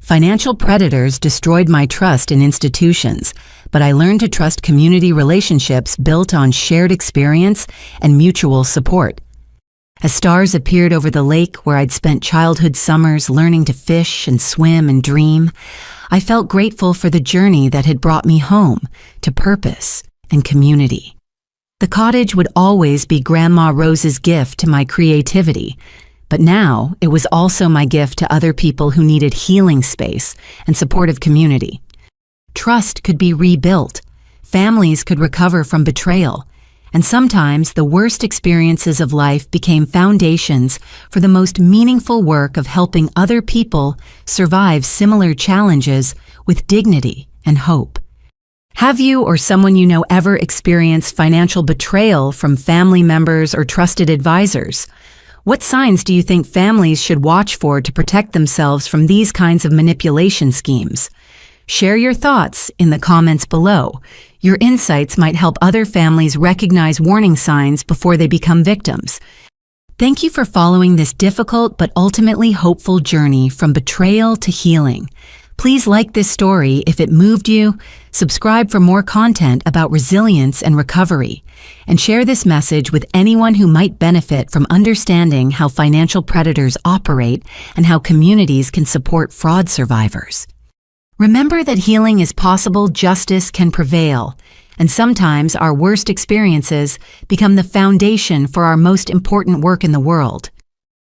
Financial predators destroyed my trust in institutions, but I learned to trust community relationships built on shared experience and mutual support." As stars appeared over the lake where I'd spent childhood summers learning to fish and swim and dream, I felt grateful for the journey that had brought me home to purpose and community. The cottage would always be Grandma Rose's gift to my creativity, but now it was also my gift to other people who needed healing space and supportive community. Trust could be rebuilt, families could recover from betrayal, and sometimes the worst experiences of life became foundations for the most meaningful work of helping other people survive similar challenges with dignity and hope. Have you or someone you know ever experienced financial betrayal from family members or trusted advisors? What signs do you think families should watch for to protect themselves from these kinds of manipulation schemes? Share your thoughts in the comments below. Your insights might help other families recognize warning signs before they become victims. Thank you for following this difficult but ultimately hopeful journey from betrayal to healing. Please like this story if it moved you, subscribe for more content about resilience and recovery, and share this message with anyone who might benefit from understanding how financial predators operate and how communities can support fraud survivors. Remember that healing is possible, justice can prevail, and sometimes our worst experiences become the foundation for our most important work in the world.